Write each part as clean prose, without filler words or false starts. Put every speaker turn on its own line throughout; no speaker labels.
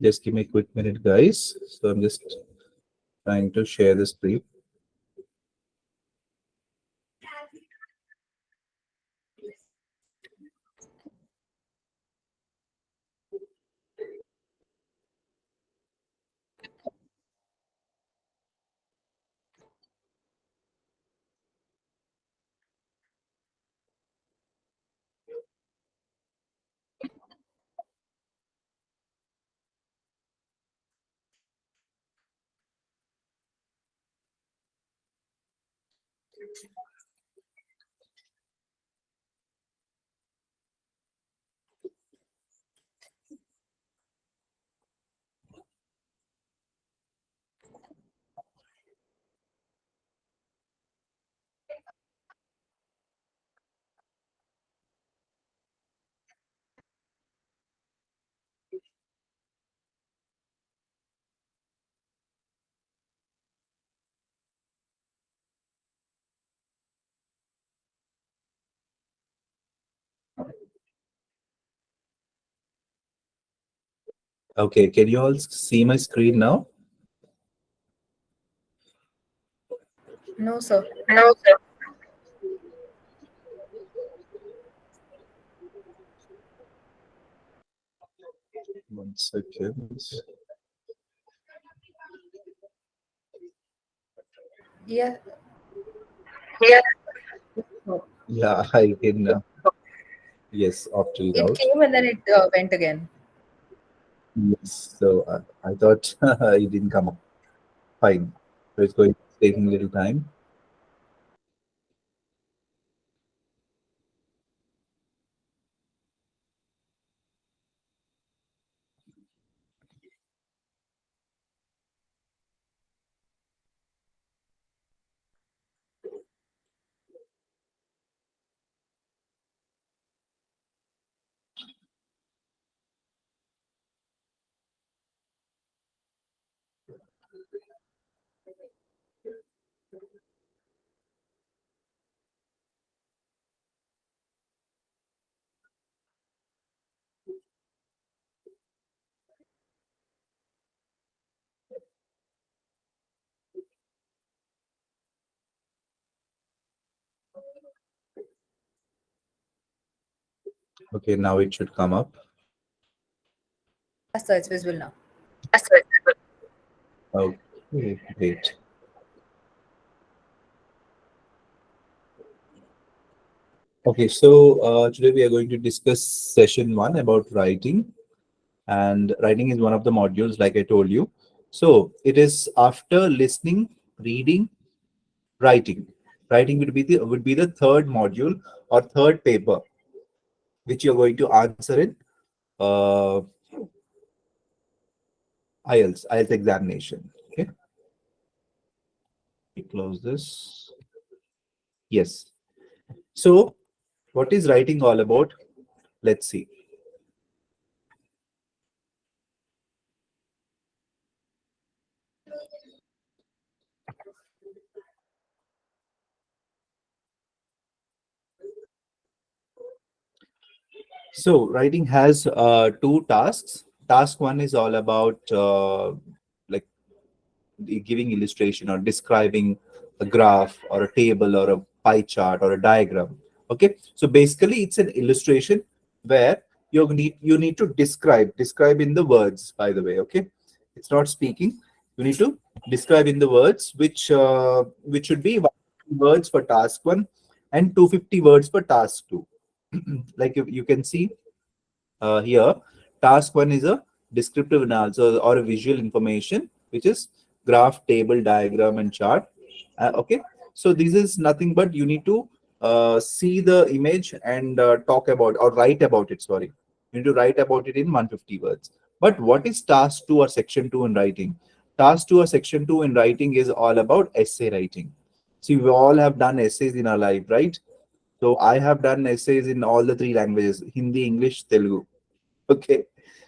Just give me a quick minute, guys. So I'm just trying to share the screen. Okay, can you all see my screen now?
No, sir.
No, sir. One second.
Yeah.
Yeah.
No.
Yeah, I can. Yes, opt it
It
out.
came and then it went again.
Yes, so I thought it didn't come up. Fine. So it's going taking a little time. Okay, now it should come up.
Yes, sir. It's visible now.
Yes, sir. Okay, great. Okay, so today we are going to discuss session one about writing, and writing is one of the modules, like I told you. So it is after listening, reading, writing. Writing would be the third module or third paper which you're going to answer in uh, IELTS examination. Okay, we close this. Yes. So what is writing all about? Let's see. So writing has two tasks. Task one is all about like giving illustration or describing a graph or a table or a pie chart or a diagram. Okay, so basically it's an illustration where you need to describe in the words, by the way. Okay, it's not speaking. You need to describe in the words, which should be 150 words for task one and 250 words for task two. Like you can see here, task one is a descriptive analysis or a visual information, which is graph, table, diagram, and chart. Okay, so this is nothing but you need to see the image and talk about or write about it. Sorry, you need to write about it in 150 words. But what is task two or section two in writing? Task two or section two in writing is all about essay writing. See, we all have done essays in our life, right? So I have done essays in all the three languages: Hindi, English, Telugu. Okay.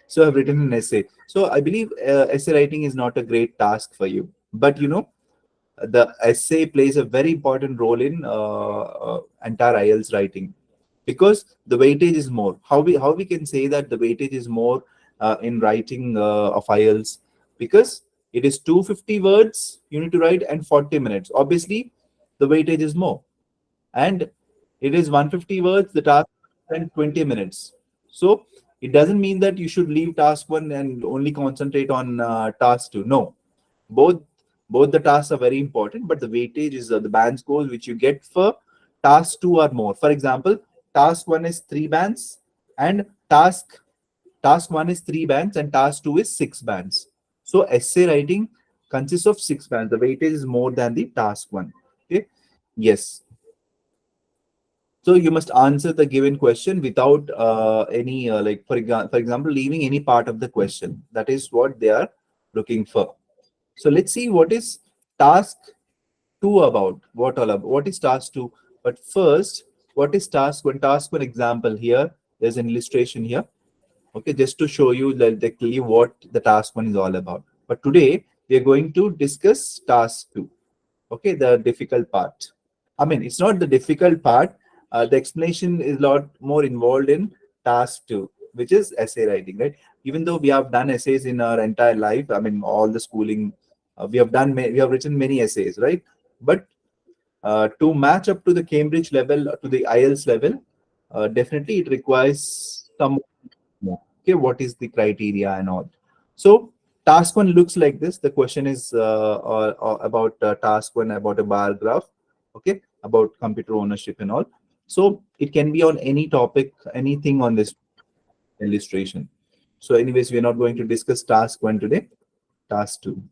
So I've written an essay. So I believe essay writing is not a great task for you, but the essay plays a very important role in entire IELTS writing, because the weightage is more. How we can say that the weightage is more in writing of IELTS? Because it is 250 words you need to write and 40 minutes. Obviously, the weightage is more, and it is 150 words. The task and 20 minutes. So it doesn't mean that you should leave task one and only concentrate on task two. No, both both the tasks are very important, but the weightage is the band scores which you get for task two are more. For example, task one is three bands, and task one is three bands, and task two is six bands. So essay writing consists of six bands. The weightage is more than the task one. Okay. Yes. So you must answer the given question without any like for example leaving any part of the question. That is what they are looking for. So let's see what is task two about. What is task two? But first, what is task one? Task one example here. There's an illustration here. Okay, just to show you that clearly what the task one is all about. But today we are going to discuss task two. Okay, the difficult part. I mean, it's not the difficult part. The explanation is a lot more involved in task two, which is essay writing, right? Even though we have done essays in our entire life, I mean, all the schooling, we have written many essays, right? But to match up to the Cambridge level, to the IELTS level, definitely it requires some more. Okay, what is the criteria and all? So task one looks like this. The question is about task one about a bar graph. Okay, about computer ownership and all. So it can be on any topic, anything on this illustration. So anyways, we're not going to discuss task one today. Task two.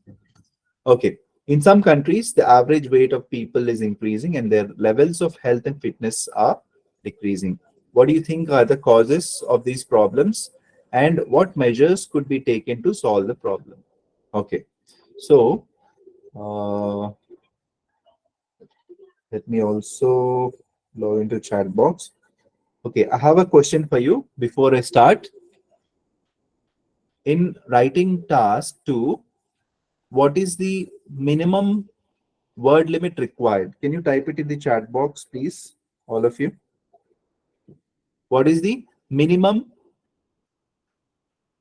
Okay. In some countries, the average weight of people is increasing and their levels of health and fitness are decreasing. What do you think are the causes of these problems, and what measures could be taken to solve the problem? Okay. So, let me also log into chat box. Okay, I have a question for you before I start. In writing task 2, what is the minimum word limit required? Can you type it in the chat box, please, all of you? What is the minimum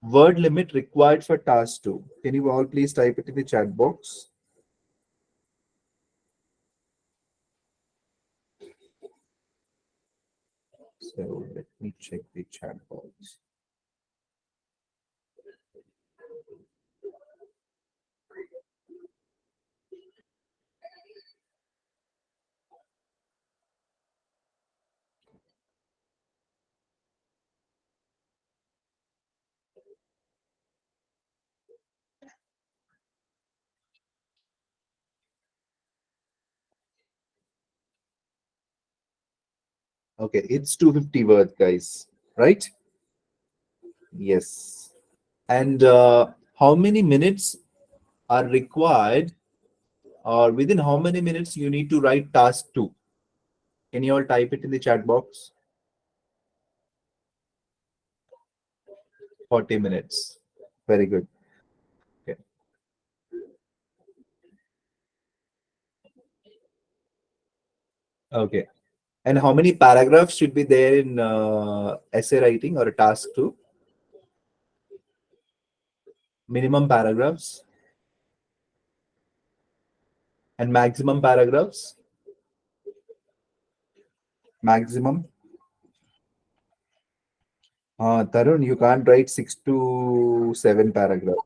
word limit required for task 2? Can you all please type it in the chat box? So let me check the chat box. Okay, it's 250 words, guys, right? Yes. And how many minutes are required, or within how many minutes you need to write task 2? Can you all type it in the chat box? 40 minutes. Very good. Okay. Okay. And how many paragraphs should be there in essay writing or a task 2? Minimum paragraphs and maximum paragraphs? Maximum. Tarun, you can't write 6 to 7 paragraphs.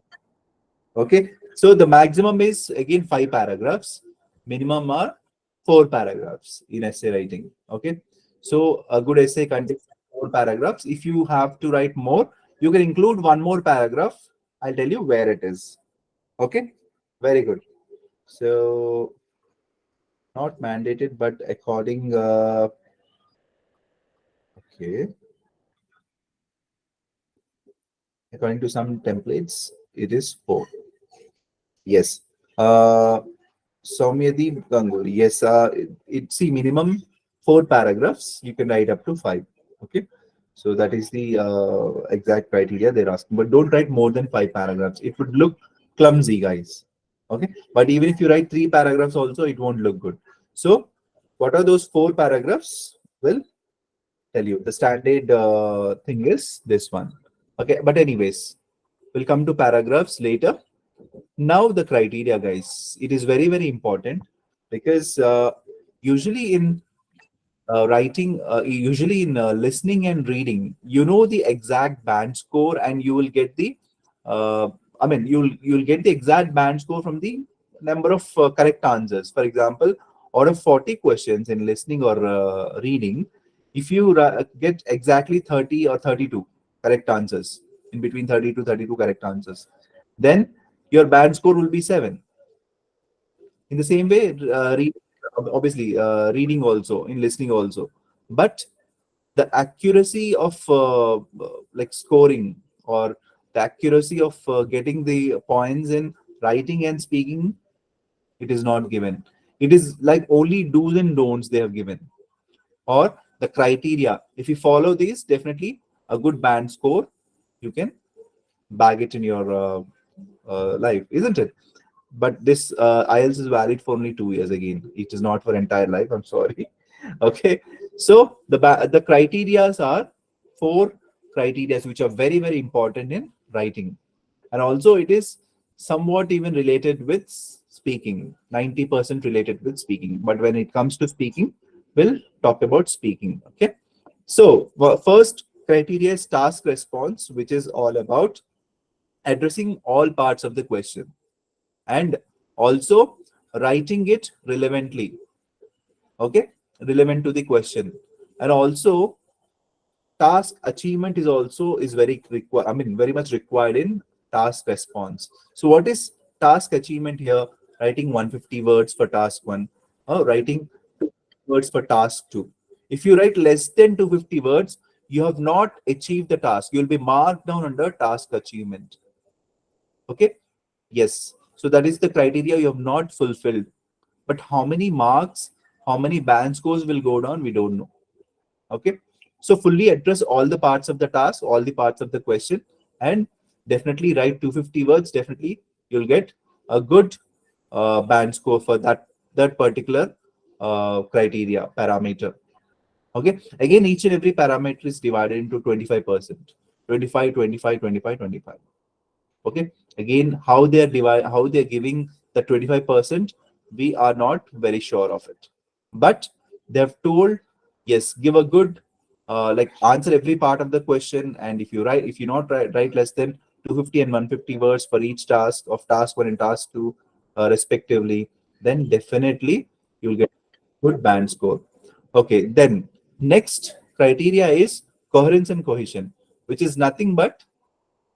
Okay. So the maximum is again 5 paragraphs. Minimum are 4 paragraphs in essay writing. Okay. So a good essay contains 4 paragraphs. If you have to write more, you can include one more paragraph. I'll tell you where it is. Okay. Very good. So not mandated, but okay, according to some templates, it is 4. Yes. Soumyadeep Ganguly. Yes. See minimum 4 paragraphs. You can write up to 5. Okay. So that is the exact criteria they're asking. But don't write more than 5 paragraphs. It would look clumsy, guys. Okay. But even if you write 3 paragraphs also, it won't look good. So what are those 4 paragraphs? Well, tell you the standard thing is this one. Okay. But anyways, we'll come to paragraphs later. Now the criteria, guys. It is very, very important because usually in writing, usually in listening and reading, you know the exact band score, and you will get the, uh, I mean, you'll get the exact band score from the number of correct answers. For example, out of 40 questions in listening or reading, if you get exactly 30 or 32 correct answers, in between 30 to 32 correct answers, then your band score will be 7. In the same way, obviously reading also, in listening also, but the accuracy of like scoring, or the accuracy of getting the points in writing and speaking, it is not given. It is like only do's and don'ts they have given, or the criteria. If you follow these, definitely a good band score you can bag it in your life, isn't it? But this IELTS is valid for only 2 years. Again, it is not for entire life. I'm sorry. Okay, so the criterias are 4 criterias which are very, very important in writing, and also it is somewhat even related with speaking. 90% related with speaking. But when it comes to speaking, we'll talk about speaking. Okay, so first criteria is task response, which is all about addressing all parts of the question and also writing it relevantly. Okay, relevant to the question. And also task achievement is also is very required, I mean very much required in task response. So what is task achievement here? Writing 150 words for task 1, or writing 250 words for task 2. If you write less than 250 words, you have not achieved the task. You will be marked down under task achievement. Okay, yes. So that is the criteria you have not fulfilled. But how many marks, how many band scores will go down, we don't know. Okay. So fully address all the parts of the task, all the parts of the question, and definitely write 250 words. Definitely you'll get a good band score for that particular criteria parameter. Okay. Again, each and every parameter is divided into 25%. 25, 25, 25, 25. Okay, again, how they're giving the 25%, we are not very sure of it, but they've told, yes, give a good like answer every part of the question. And if you not write less than 250 and 150 words for each task of task 1 and task 2 respectively, then definitely you'll get good band score. Okay, then next criteria is coherence and cohesion, which is nothing but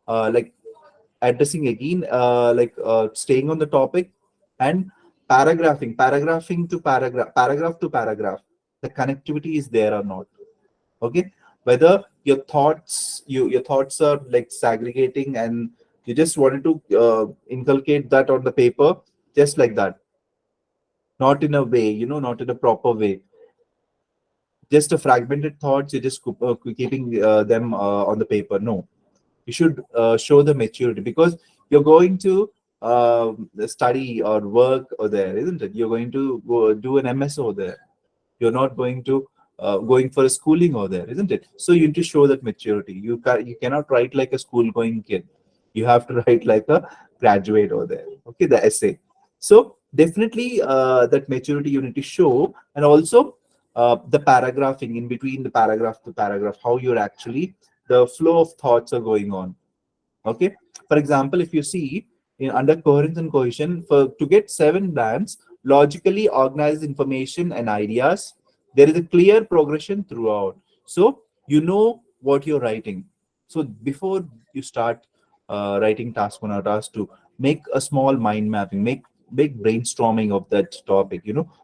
like addressing again, staying on the topic, and paragraphing to paragraph to paragraph, the connectivity is there or not. Okay, whether your thoughts are like segregating, and you just wanted to inculcate that on the paper, just like that, not in a way, not in a proper way, just a fragmented thoughts, you're just keeping them on the paper. No, you should show the maturity, because you're going to study or work over there, isn't it? You're going to go do an MS over there. You're not going to going for a schooling over there, isn't it? So you need to show that maturity. You cannot write like a school going kid. You have to write like a graduate over there. Okay, the essay. So definitely that maturity you need to show, and also the paragraphing in between the paragraph to paragraph, how you're actually the flow of thoughts are going on. Okay, for example, if you see in under coherence and cohesion, for to get 7 bands, logically organized information and ideas, there is a clear progression throughout. So you know what you're writing. So before you start writing task 1 or task 2, make a small mind mapping, make big brainstorming of that topic.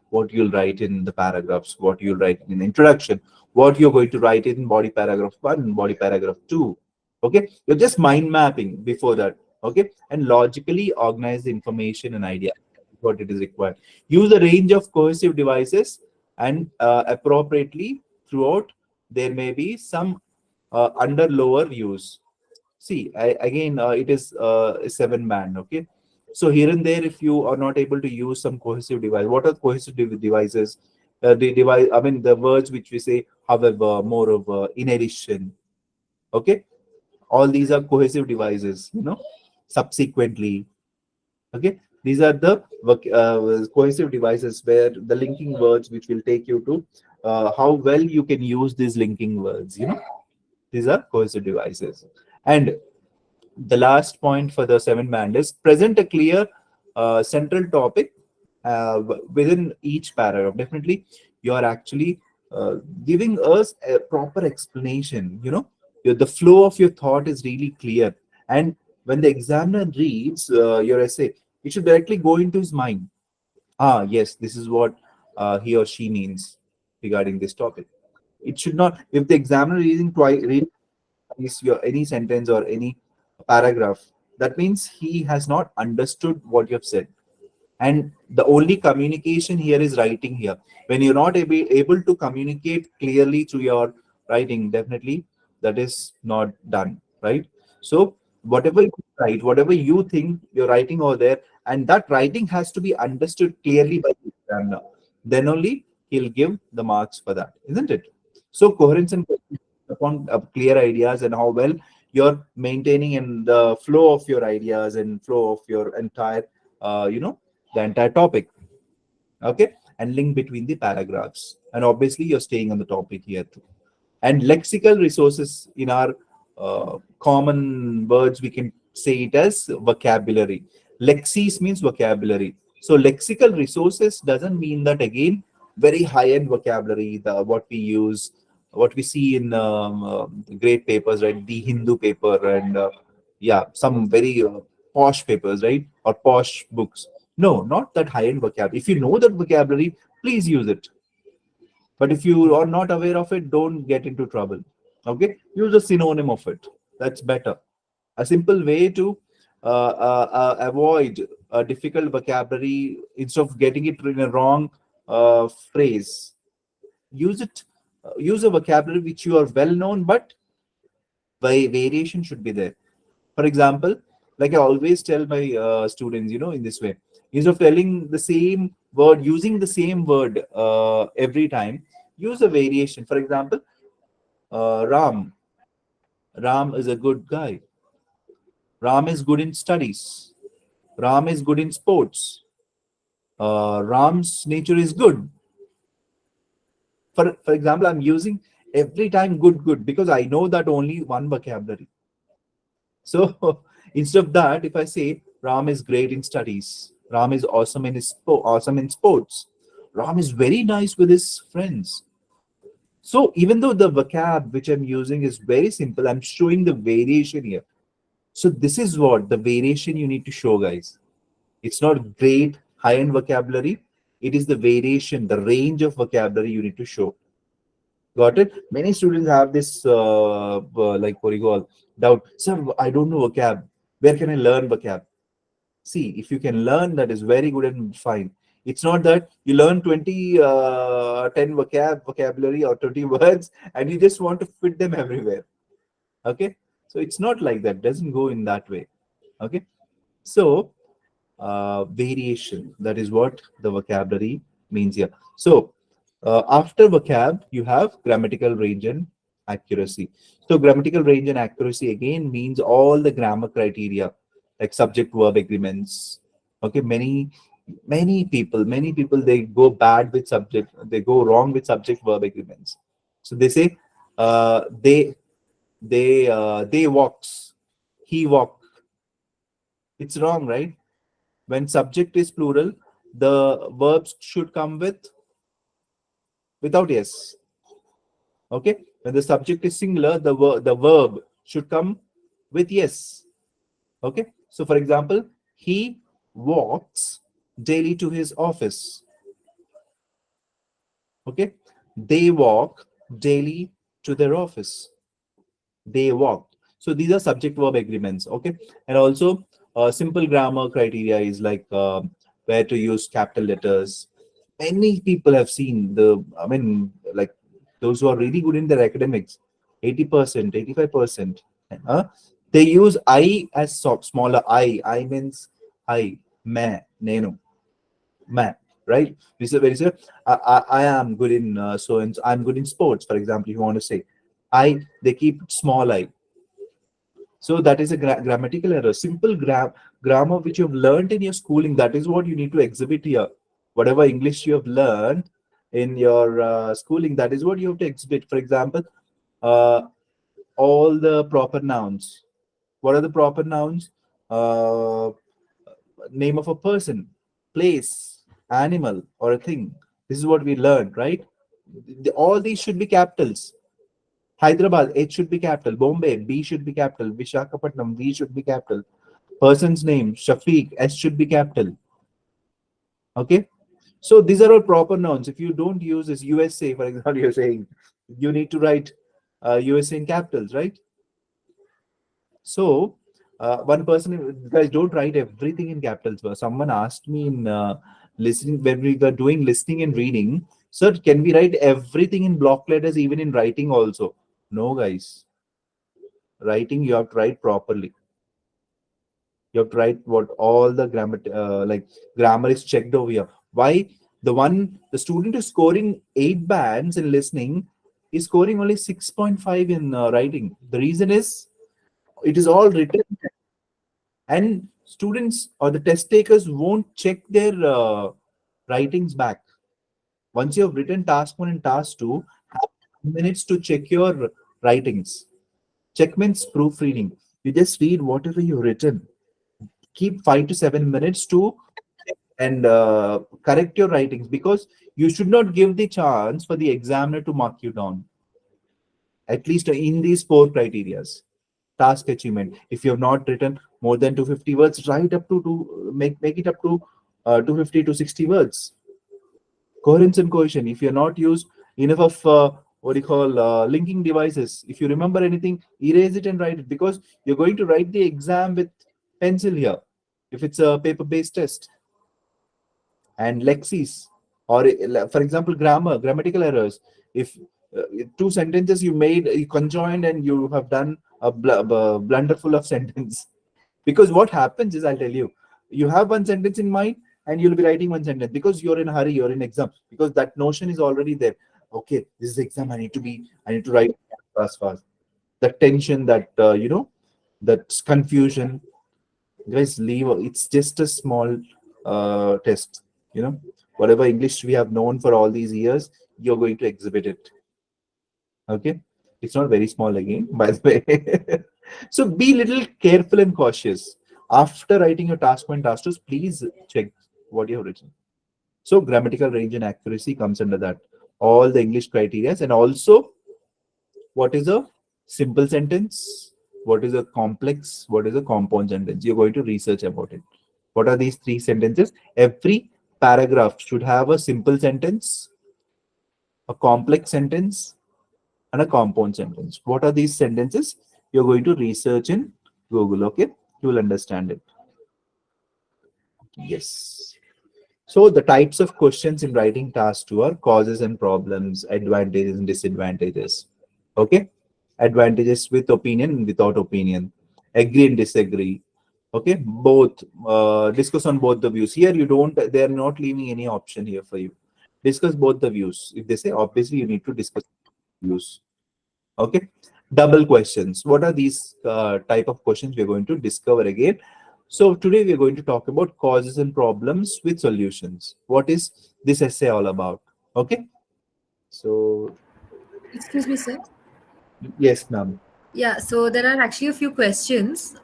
What you'll write in the paragraphs, what you'll write in the introduction, what you're going to write in body paragraph 1, body paragraph 2. Okay, you're just mind mapping before that. Okay, and logically organize the information and idea, what it is required. Use a range of cohesive devices, and appropriately throughout there may be some under lower use. See, again, it is a seven man. Okay, so here and there, if you are not able to use some cohesive device, what are cohesive devices? The device, I mean, the words which we say, however, moreover, in addition. Okay, all these are cohesive devices. Subsequently. Okay, these are the cohesive devices where the linking words which will take you to how well you can use these linking words. These are cohesive devices. And the last point for the seven band is present a clear central topic within each paragraph. Definitely, you are actually uh, giving us a proper explanation. The flow of your thought is really clear. And when the examiner reads your essay, it should directly go into his mind. Ah, yes, this is what he or she means regarding this topic. It should not, if the examiner reading twice, is your any sentence or any paragraph, that means he has not understood what you have said. And the only communication here is writing here. When you're not able to communicate clearly through your writing, definitely that is not done, right? So whatever you write, whatever you think you're writing over there, and that writing has to be understood clearly by the examiner, then only he'll give the marks for that, isn't it? So coherence and upon clear ideas and how well you're maintaining in the flow of your ideas and flow of your entire uh, you know the entire topic. Okay, and link between the paragraphs, and obviously you're staying on the topic here too. And lexical resources, in our common words, we can say it as vocabulary. Lexis means vocabulary. So lexical resources doesn't mean that, again, very high end vocabulary, the what we use, what we see in great papers, right? The Hindu paper, and yeah, some very posh papers, right? Or posh books. No, not that high end vocabulary. If you know that vocabulary, please use it. But if you are not aware of it, don't get into trouble. Okay, use a synonym of it. That's better. A simple way to avoid a difficult vocabulary, instead of getting it in a wrong phrase, use it. Use a vocabulary which you are well known, but variation should be there. For example, like I always tell my students, in this way, instead of telling the same word, using the same word every time, use a variation. For example, Ram. Ram is a good guy. Ram is good in studies. Ram is good in sports. Ram's nature is good. For example, I'm using every time good because I know that only one vocabulary. So instead of that, if I say Ram is great in studies, Ram is awesome in awesome in sports, Ram is very nice with his friends. So even though the vocab which I'm using is very simple, I'm showing the variation here. So this is what the variation you need to show, guys. It's not great high-end vocabulary. It is the variation, the range of vocabulary you need to show. Got it? Many students have this like what do you call doubt. Sir, I don't know vocab. Where can I learn vocab? See, if you can learn, that is very good and fine. It's not that you learn 20, 10 vocabulary or 20 words and you just want to fit them everywhere. Okay, so it's not like that. Doesn't go in that way. Okay, so variation, that is what the vocabulary means here. So after vocab, you have grammatical range and accuracy. So grammatical range and accuracy again means all the grammar criteria, like subject verb agreements. Okay, many people they go bad with subject, they go wrong with subject verb agreements. So they say they walks, he walk. It's wrong, right? When subject is plural, the verbs should come without s. Okay. When the subject is singular, the verb should come with yes. Okay. So, for example, he walks daily to his office. Okay. They walk daily to their office. They walked. So these are subject verb agreements. Okay. And also, simple grammar criteria is like where to use capital letters. Many people have seen the, I mean, like those who are really good in their academics, 80%, 85%. Uh, they use I as smaller I. I means I, me, nenu, me, right? We say, I am good in so and so, I'm good in sports, for example, if you want to say. I, they keep small I. So that is a grammatical error. Simple grammar which you have learned in your schooling, that is what you need to exhibit here. Whatever English you have learned in your schooling, that is what you have to exhibit. For example, uh, all the proper nouns. What are the proper nouns? Uh, Name of a person, place, animal, or a thing. This is what we learned, right? All these should be capitals. Hyderabad, H should be capital. Bombay, B should be capital. Vishakhapatnam, V should be capital. Person's name, Shafiq, S should be capital. Okay. So these are all proper nouns. If you don't use this USA, for example, you're saying you need to write USA in capitals, right? So one person, guys, don't write everything in capitals. Someone asked me in listening when we were doing listening and reading, sir, can we write everything in block letters, even in writing also? No, guys. Writing, you have to write properly. You have to write what all the grammar is checked over here. Why? The student is scoring 8 bands in listening, is scoring only 6.5 in writing. The reason is it is all written, and students or the test takers won't check their writings back. Once you have written task 1 and task 2, have minutes to check your writings. Check means proofreading. You just read whatever you've written. Keep 5 to 7 minutes to and correct your writings, because you should not give the chance for the examiner to mark you down, at least in these 4 criterias. Task achievement, if you have not written more than 250 words, write up to make it up to 250 to 60 words. Coherence and cohesion, if you're not used enough of what do you call linking devices, if you remember anything, erase it and write it, because you're going to write the exam with pencil here if it's a paper based test. And lexis, or for example grammatical errors, if two sentences you made, you conjoined, and you have done a blunderful of sentence. Because what happens is, I'll tell you, you have one sentence in mind and you'll be writing one sentence because you're in a hurry, you're in exam, because that notion is already there. Okay, this is exam, I need to write fast. That tension, that that confusion, guys, leave. It's just a small test. Whatever English we have known for all these years, you're going to exhibit it. Okay, it's not very small again, by the way. So be little careful and cautious after writing your task 1, task 2. Please check what you have written. So grammatical range and accuracy comes under that, all the English criteria. And also, what is a simple sentence, what is a complex, what is a compound sentence, you're going to research about it. What are these 3 sentences? Every paragraph should have a simple sentence, a complex sentence, and a compound sentence. What are these sentences? You're going to research in Google. Okay, you will understand it. Yes. So the types of questions in writing task 2 are causes and problems, advantages and disadvantages. Okay, advantages with opinion and without opinion, agree and disagree. Okay, both, discuss on both the views. Here you don't, they are not leaving any option here for you. Discuss both the views. If they say, obviously you need to discuss views. Okay, double questions. What are these type of questions we're going to discover again? So today we're going to talk about causes and problems with solutions. What is this essay all about? Okay, so
Excuse me, sir.
yes, ma'am.
Yeah, so there are actually a few questions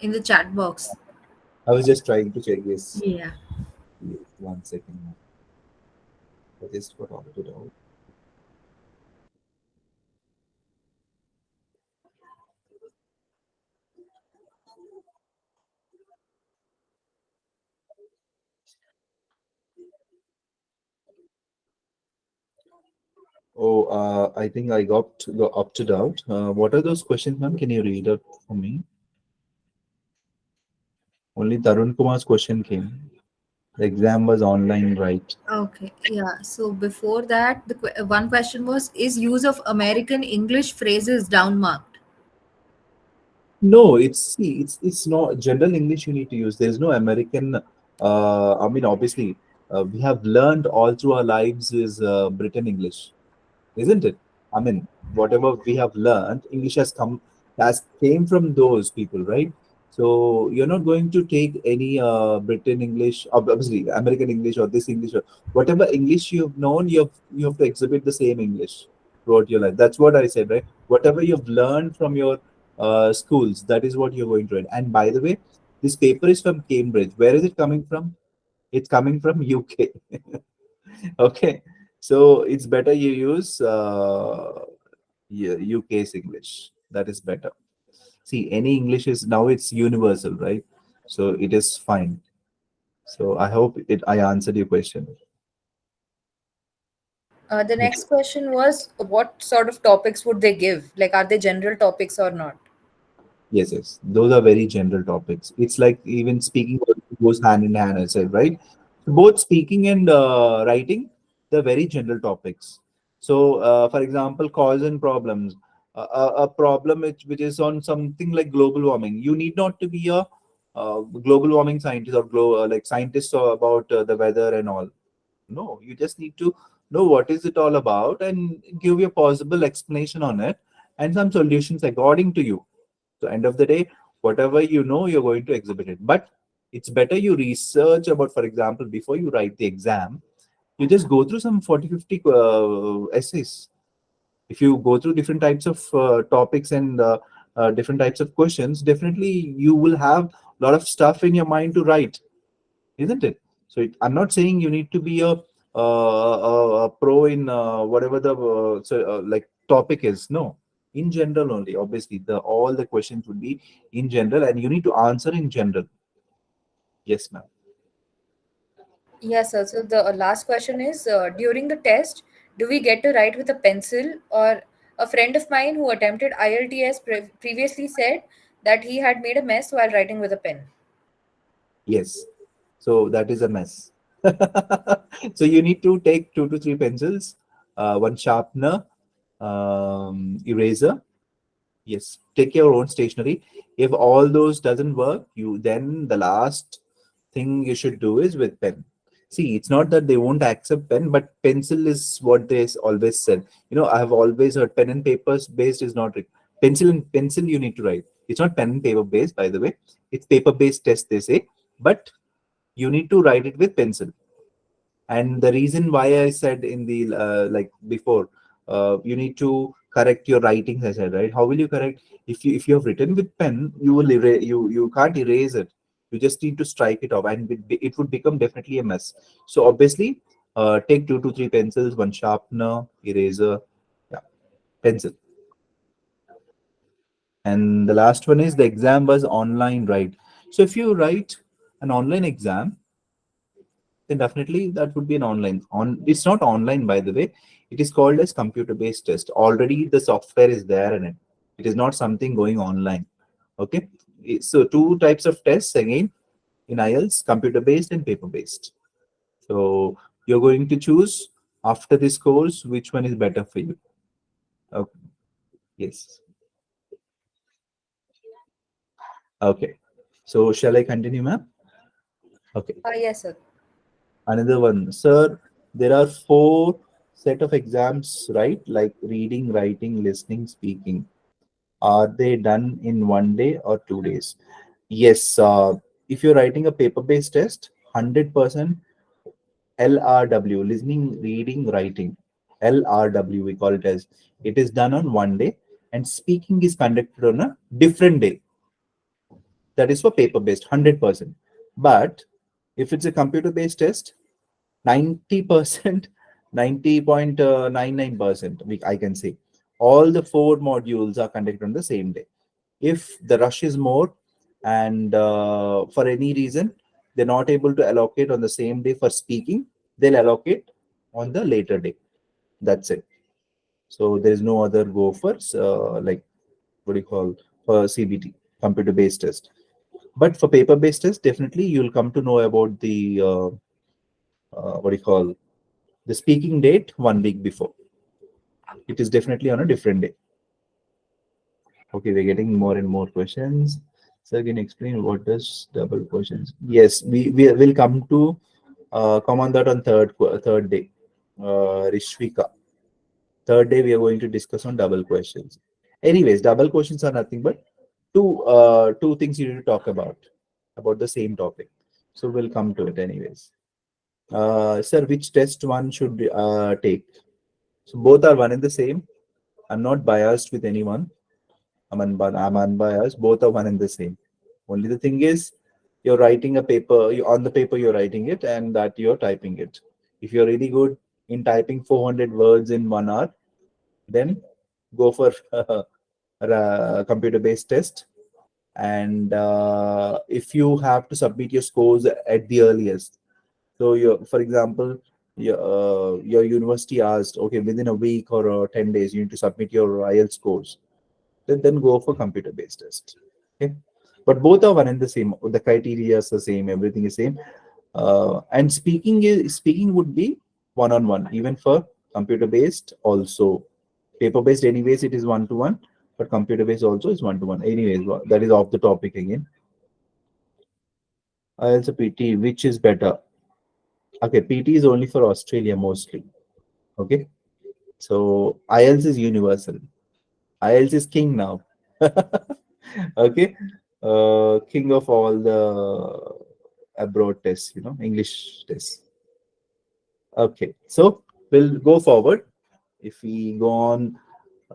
in the chat box.
I was just trying to check this.
Yeah.
Yes, 1 second, ma'am. I just got opted out. Oh, I think I got opted out. What are those questions, ma'am? Can you read out for me? Only Tarun Kumar's question came. The exam was online, right?
Okay, yeah. So before that, one question was: is use of American English phrases downmarked?
No, it's see, it's not general English you need to use. There's no American. I mean, obviously, we have learned all through our lives is Britain English, isn't it? I mean, whatever we have learned, English has came from those people, right? So you're not going to take any Britain English, obviously American English or this English or whatever English you've known, you have to exhibit the same English throughout your life. That's what I said, right? Whatever you've learned from your schools, that is what you're going to read. And by the way, this paper is from Cambridge. Where is it coming from? It's coming from UK. Okay, so it's better you use UK's English. That is better. See, any English is now it's universal, right? So it is fine. So I hope it I answered your question.
The
Next.
next question was: what sort of topics would they give? Like, are they general topics or not?
Yes, yes. Those are very general topics. It's like even speaking goes hand in hand, I said, right? Both speaking and writing, they're very general topics. So, for example, cause and problems. A problem which is on something like global warming. You need not to be a global warming scientist or like scientist about the weather and all. No, you just need to know what is it all about and give your possible explanation on it and some solutions according to you. So end of the day, whatever you know, you're going to exhibit it. But it's better you research about, for example, before you write the exam, you just go through some 40, 50 essays. If you go through different types of topics and different types of questions, definitely you will have a lot of stuff in your mind to write, isn't it? So I'm not saying you need to be a pro in whatever the like topic is. No, in general only. Obviously, the all the questions would be in general, and you need to answer in general. Yes, ma'am.
Yes, sir. So the last question is: during the test, do we get to write with a pencil? Or a friend of mine who attempted IELTS previously said that he had made a mess while writing with a pen.
Yes. So that is a mess. So you need to take 2 to 3 pencils, one sharpener, eraser. Yes, take your own stationery. If all those doesn't work, you then the last thing you should do is with pen. See, it's not that they won't accept pen, but pencil is what they always said. I have always heard pen and papers based is not pencil and pencil you need to write. It's not pen and paper based, by the way. It's paper based test they say, but you need to write it with pencil. And the reason why I said in the like before, you need to correct your writings, I said, right? How will you correct? If you have written with pen, you will you can't erase it. You just need to strike it off, and it would become definitely a mess. So obviously, take 2 to 3 pencils, one sharpener, eraser, yeah, pencil. And the last one is the exam was online, right? So if you write an online exam, then definitely that would be an online on it's not online, by the way. It is called as computer based test. Already the software is there in it. It is not something going online. Okay. So two types of tests again in IELTS: computer based and paper based. So you're going to choose after this course which one is better for you. Okay. Yes. Okay, so shall I continue, ma'am? Okay.
Yes, sir.
Another one, sir. There are four set of exams, right? Like reading, writing, listening, speaking. Are they done in one day or 2 days? Yes. If you're writing a paper-based test, 100% LRW, listening, reading, writing. LRW, we call it as. It is done on one day, and speaking is conducted on a different day. That is for paper-based, 100%. But if it's a computer-based test, 90%, 90.99%, I can say, all the four modules are conducted on the same day. If the rush is more and for any reason they're not able to allocate on the same day for speaking, they'll allocate on the later day. That's it. So there is no other go for like what do you call for CBT, computer based test. But for paper-based test, definitely you'll come to know about the what do you call, the speaking date 1 week before. It is definitely on a different day. Okay, we're getting more and more questions. So can you explain what does double questions? Yes, we will come to come on that on third day. Rishvika. Third day we are going to discuss on double questions. Anyways, double questions are nothing but two things you need to talk about the same topic. So we'll come to it anyways. Sir, which test one should take? So both are one and the same. I'm not biased with anyone. I'm unbiased. Both are one and the same. Only the thing is, you're writing a paper. On the paper, you're writing it, and that you're typing it. If you're really good in typing 400 words in 1 hour, then go for a computer-based test. And if you have to submit your scores at the earliest, so for example, your university asked, okay, within a week or 10 days, you need to submit your IELTS scores, then go for computer based test. Okay, but both are one and the same. The criteria is the same, everything is same. And speaking would be one on one, even for computer based also. Paper based anyways it is one to one, but computer based also is one to one. Anyways, that is off the topic again. IELTS PT, which is better? Okay, PT is only for Australia mostly. Okay, so IELTS is universal. IELTS is king now. Okay, king of all the abroad tests, English tests. Okay, so we'll go forward. If we go on,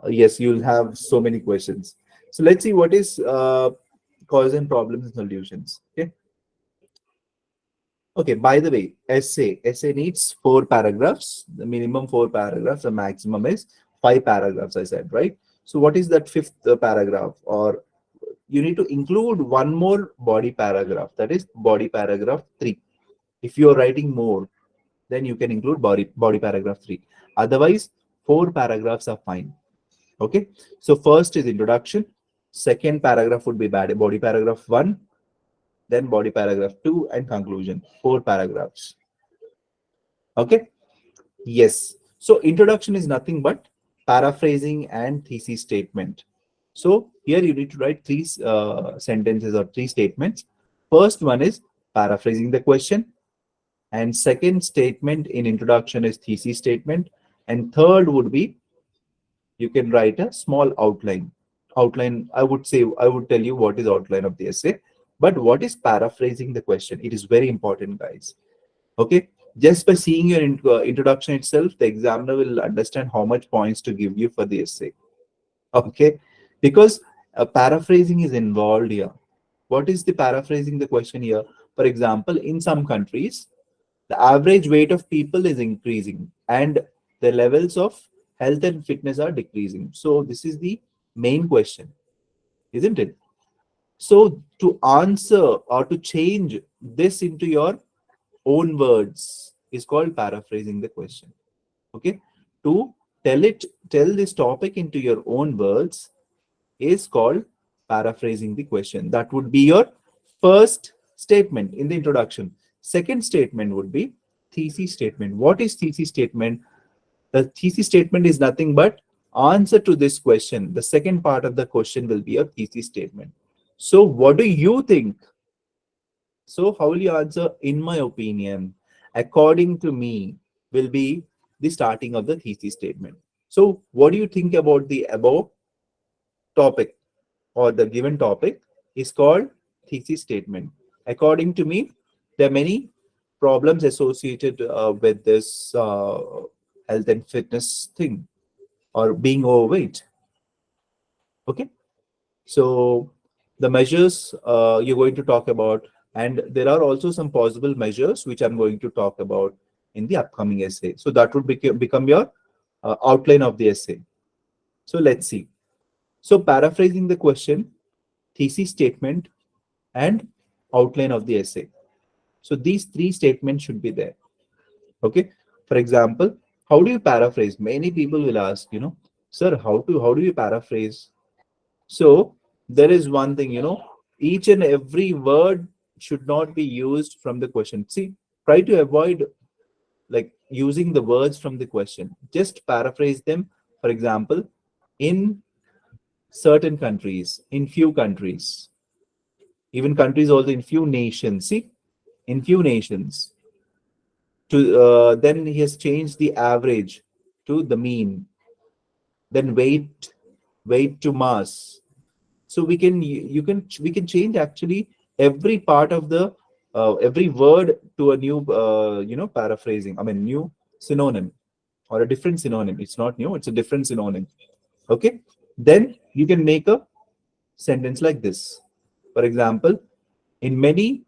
yes, you'll have so many questions. So let's see what is cause and problems and solutions. Okay. Okay, by the way, essay needs 4 paragraphs, the minimum 4 paragraphs, the maximum is 5 paragraphs, I said, right? So what is that fifth paragraph? Or you need to include one more body paragraph, that is body paragraph 3. If you are writing more, then you can include body paragraph 3. Otherwise, 4 paragraphs are fine. Okay, so first is introduction, second paragraph would be body paragraph 1, then body paragraph 2, and conclusion, 4 paragraphs. Okay, yes. So introduction is nothing but paraphrasing and thesis statement. So here you need to write three sentences or three statements. First one is paraphrasing the question, and second statement in introduction is thesis statement, and third would be you can write a small outline. I would say, I would tell you what is outline of the essay, but what is paraphrasing the question? It is very important, guys. Okay, just by seeing your introduction itself, the examiner will understand how much points to give you for the essay. Okay, because paraphrasing is involved here. What is the paraphrasing the question here? For example, in some countries, the average weight of people is increasing and the levels of health and fitness are decreasing. So this is the main question, isn't it? So to answer or to change this into your own words is called paraphrasing the question. Okay, to tell this topic into your own words is called paraphrasing the question. That would be your first statement in the introduction. Second statement would be thesis statement. What is thesis statement? The thesis statement is nothing but answer to this question. The second part of the question will be a thesis statement. So what do you think? So how will you answer? In my opinion, according to me, will be the starting of the thesis statement. So what do you think about the above topic or the given topic is called thesis statement. According to me, there are many problems associated with this health and fitness thing or being overweight. Okay, so the measures you're going to talk about, and there are also some possible measures which I'm going to talk about in the upcoming essay. So that would become your outline of the essay. So let's see. So paraphrasing the question, thesis statement, and outline of the essay. So these three statements should be there. Okay. For example, how do you paraphrase? Many people will ask, sir, how do you paraphrase? So there is one thing, Each and every word should not be used from the question. See, try to avoid like using the words from the question. Just paraphrase them. For example, in certain countries, in few countries, even countries also in few nations. See, in few nations. To then he has changed the average to the mean. Then weight to mass. So we can you can we can change actually every part of the every word to a new paraphrasing. I mean new synonym or a different synonym. It's not new, it's a different synonym. Okay, then you can make a sentence like this. For example, in many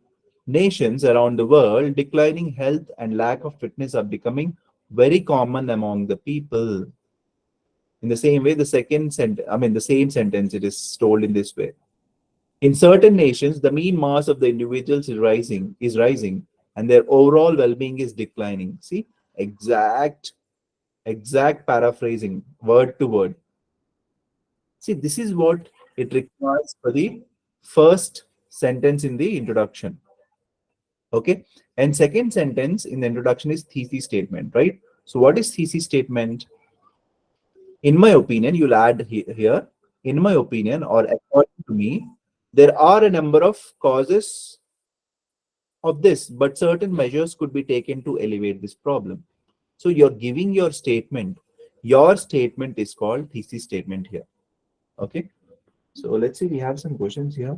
nations around the world, declining health and lack of fitness are becoming very common among the people. In the same way, the second sentence, I mean, the same sentence, it is told in this way. In certain nations, the mean mass of the individuals is rising, and their overall well-being is declining. See, exact paraphrasing, word to word. See, this is what it requires for the first sentence in the introduction. Okay. And second sentence in the introduction is thesis statement, right? So what is thesis statement? In my opinion, you'll add here, in my opinion, or according to me, there are a number of causes of this, but certain measures could be taken to elevate this problem. So you're giving your statement. Your statement is called thesis statement here. Okay. So let's see, we have some questions here.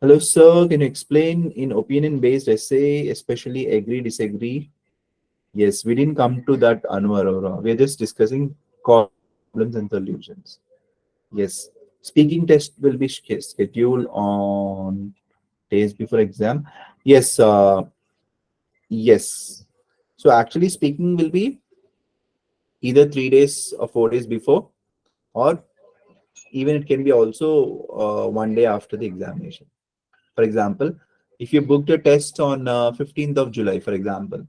Hello, sir. Can you explain in opinion-based essay, especially agree, disagree? Yes, we didn't come to that, Anwar. We're just discussing problems and solutions. Yes, speaking test will be scheduled on days before exam. Yes, yes. So actually, speaking will be either 3 days or 4 days before, or even it can be also one day after the examination. For example, if you booked a test on 15th of July, for example,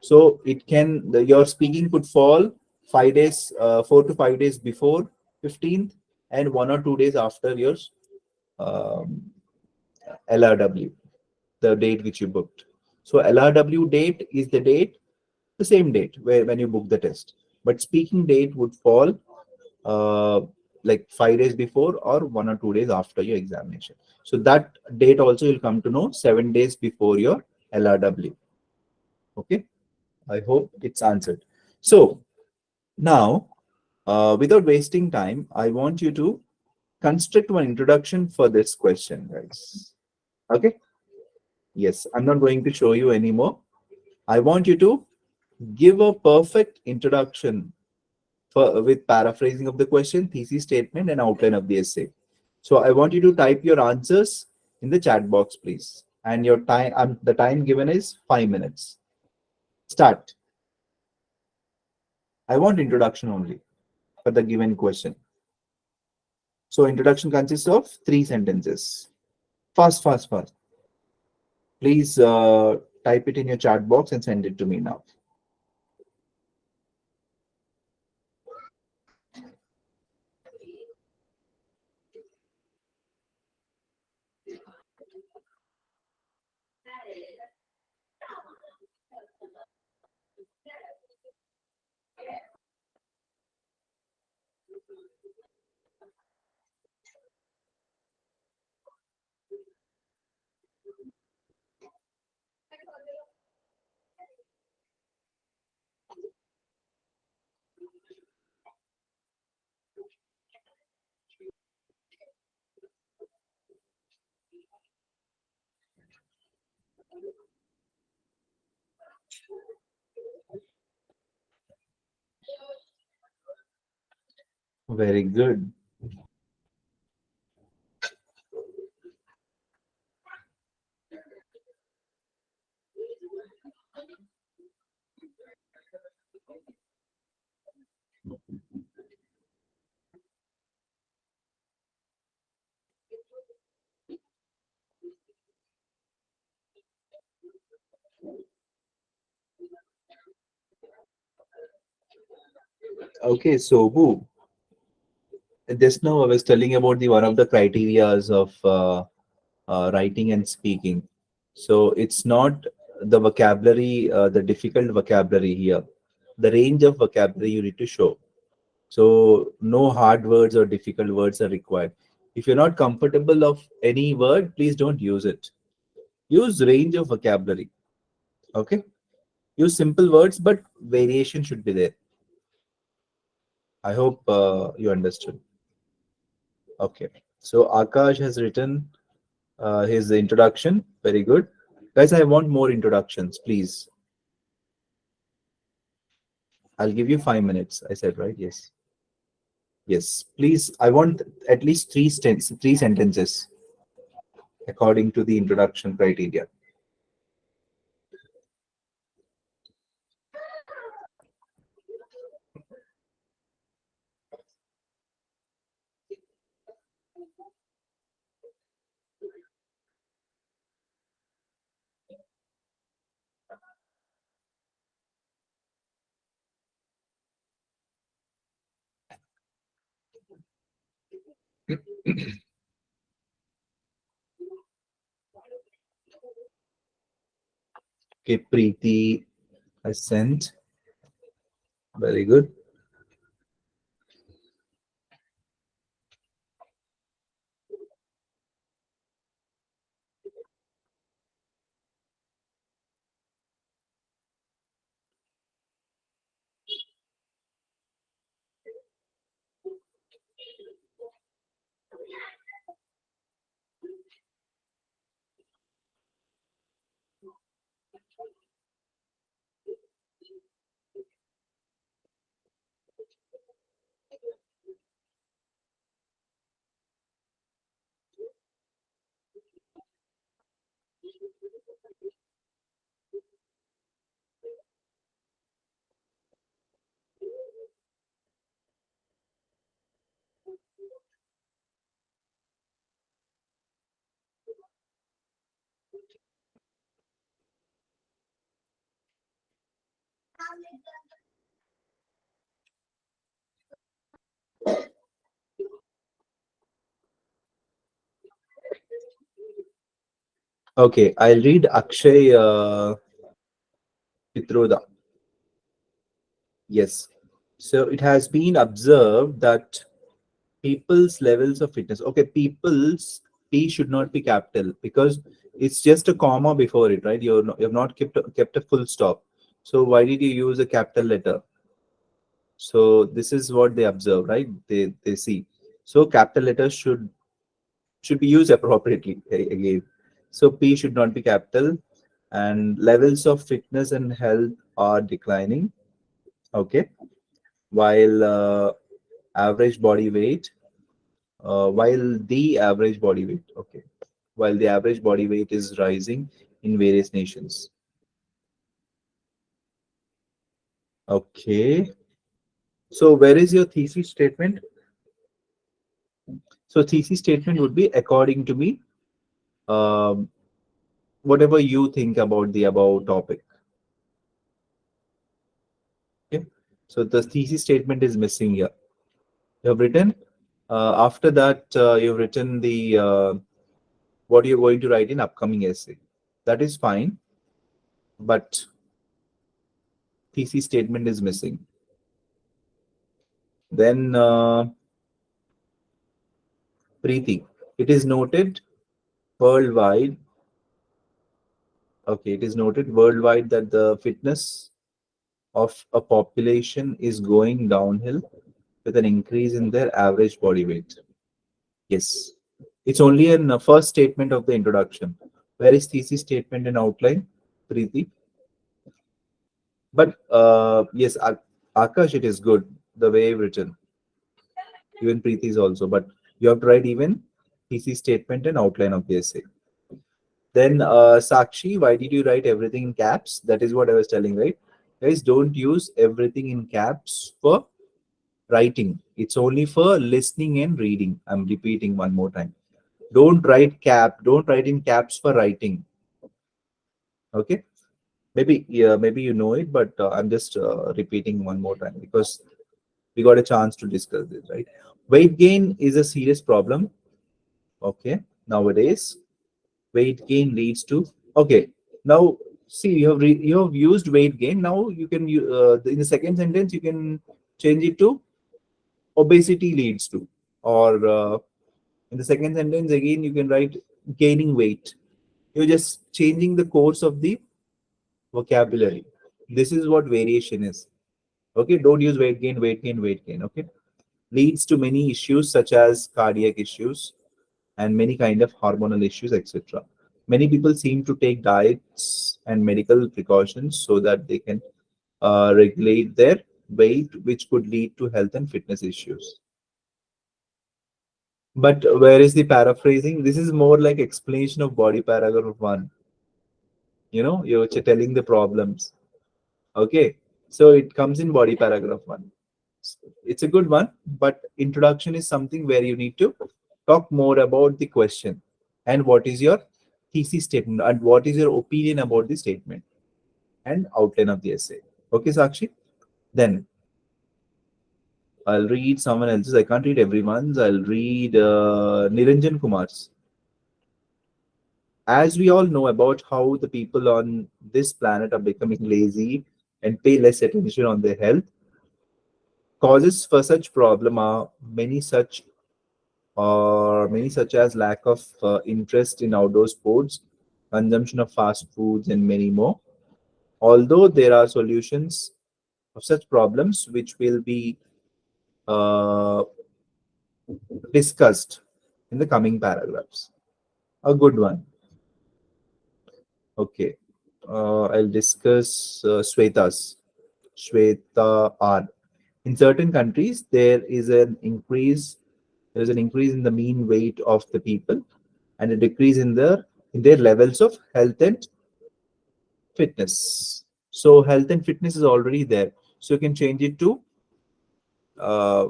so it can your speaking could fall 5 days, 4 to 5 days before 15th, and 1 or 2 days after your um, LRW, the date which you booked. So LRW date is the date, the same date where when you book the test, but speaking date would fall uh, like 5 days before or 1 or 2 days after your examination. So that date also you'll come to know 7 days before your LRW. Okay, I hope it's answered. So now, without wasting time, I want you to construct one introduction for this question, guys. Okay. Yes, I'm not going to show you anymore. I want you to give a perfect introduction for with paraphrasing of the question, thesis statement, and outline of the essay. So I want you to type your answers in the chat box, please. And your time, the time given is 5 minutes. Start. I want introduction only for the given question. So introduction consists of 3 sentences. Fast, fast, fast. Please type it in your chat box and send it to me now. Very good. Okay, so who? Just now I was telling about the one of the criterias of writing and speaking. So it's not the vocabulary, the difficult vocabulary here. The range of vocabulary you need to show. So no hard words or difficult words are required. If you're not comfortable of any word, please don't use it. Use range of vocabulary. Okay. Use simple words, but variation should be there. I hope you understood. Okay. So Akash has written his introduction. Very good. Guys, I want more introductions, please. I'll give you 5 minutes. I said, right? Yes. Yes. Please, I want at least three sentences according to the introduction criteria. Okay, Preeti has sent. Very good. Okay, I'll read Akshay Pitroda. Yes. So it has been observed that people's levels of fitness. Okay, people's P should not be capital because it's just a comma before it, right? You've not kept a full stop. So why did you use a capital letter? So this is what they observe, right? They see. So capital letters should be used appropriately again. So P should not be capital, and levels of fitness and health are declining. Okay, while average body weight, while the average body weight, okay, while the average body weight is rising in various nations. Okay, so where is your thesis statement? So thesis statement would be according to me, um, whatever you think about the above topic. Okay, so the thesis statement is missing here. You have written. After that, you've written the what you're going to write in upcoming essay. That is fine, but thesis statement is missing. Then Preeti, it is noted worldwide. Okay, it is noted worldwide that the fitness of a population is going downhill with an increase in their average body weight. Yes, it's only in the first statement of the introduction. Where is thesis statement and outline, Preeti? But yes, Akash, it is good the way written. Even Preeti is also, but you have to write even thesis statement and outline of the essay. Then Sakshi, why did you write everything in caps? That is what I was telling, right? Guys, don't use everything in caps for writing. It's only for listening and reading. I'm repeating one more time. Don't write in caps for writing. Okay? Maybe yeah, maybe you know it, but I'm just repeating one more time because we got a chance to discuss this, right? Weight gain is a serious problem. Okay, nowadays weight gain leads to, okay, now see, you have used weight gain. Now you can in the second sentence you can change it to obesity leads to, or in the second sentence again you can write gaining weight. You're just changing the course of the vocabulary. This is what variation is. Okay, don't use weight gain, weight gain, weight gain. Okay, leads to many issues such as cardiac issues and many kind of hormonal issues, etc. Many people seem to take diets and medical precautions so that they can regulate their weight, which could lead to health and fitness issues. But where is the paraphrasing? This is more like explanation of body paragraph one. You're telling the problems. Okay, so it comes in body paragraph one. It's a good one, but introduction is something where you need to talk more about the question and what is your thesis statement and what is your opinion about the statement and outline of the essay. Okay, Sakshi? Then I'll read someone else's. I can't read everyone's. I'll read Niranjan Kumar's. As we all know about how the people on this planet are becoming lazy and pay less attention on their health, causes for such problem are many such as lack of interest in outdoor sports, consumption of fast foods, and many more. Although there are solutions of such problems which will be uh, discussed in the coming paragraphs. A good one. Okay. I'll discuss Shweta R. In certain countries, there is an increase in the mean weight of the people and a decrease in their levels of health and fitness. So health and fitness is already there. So you can change it to uh,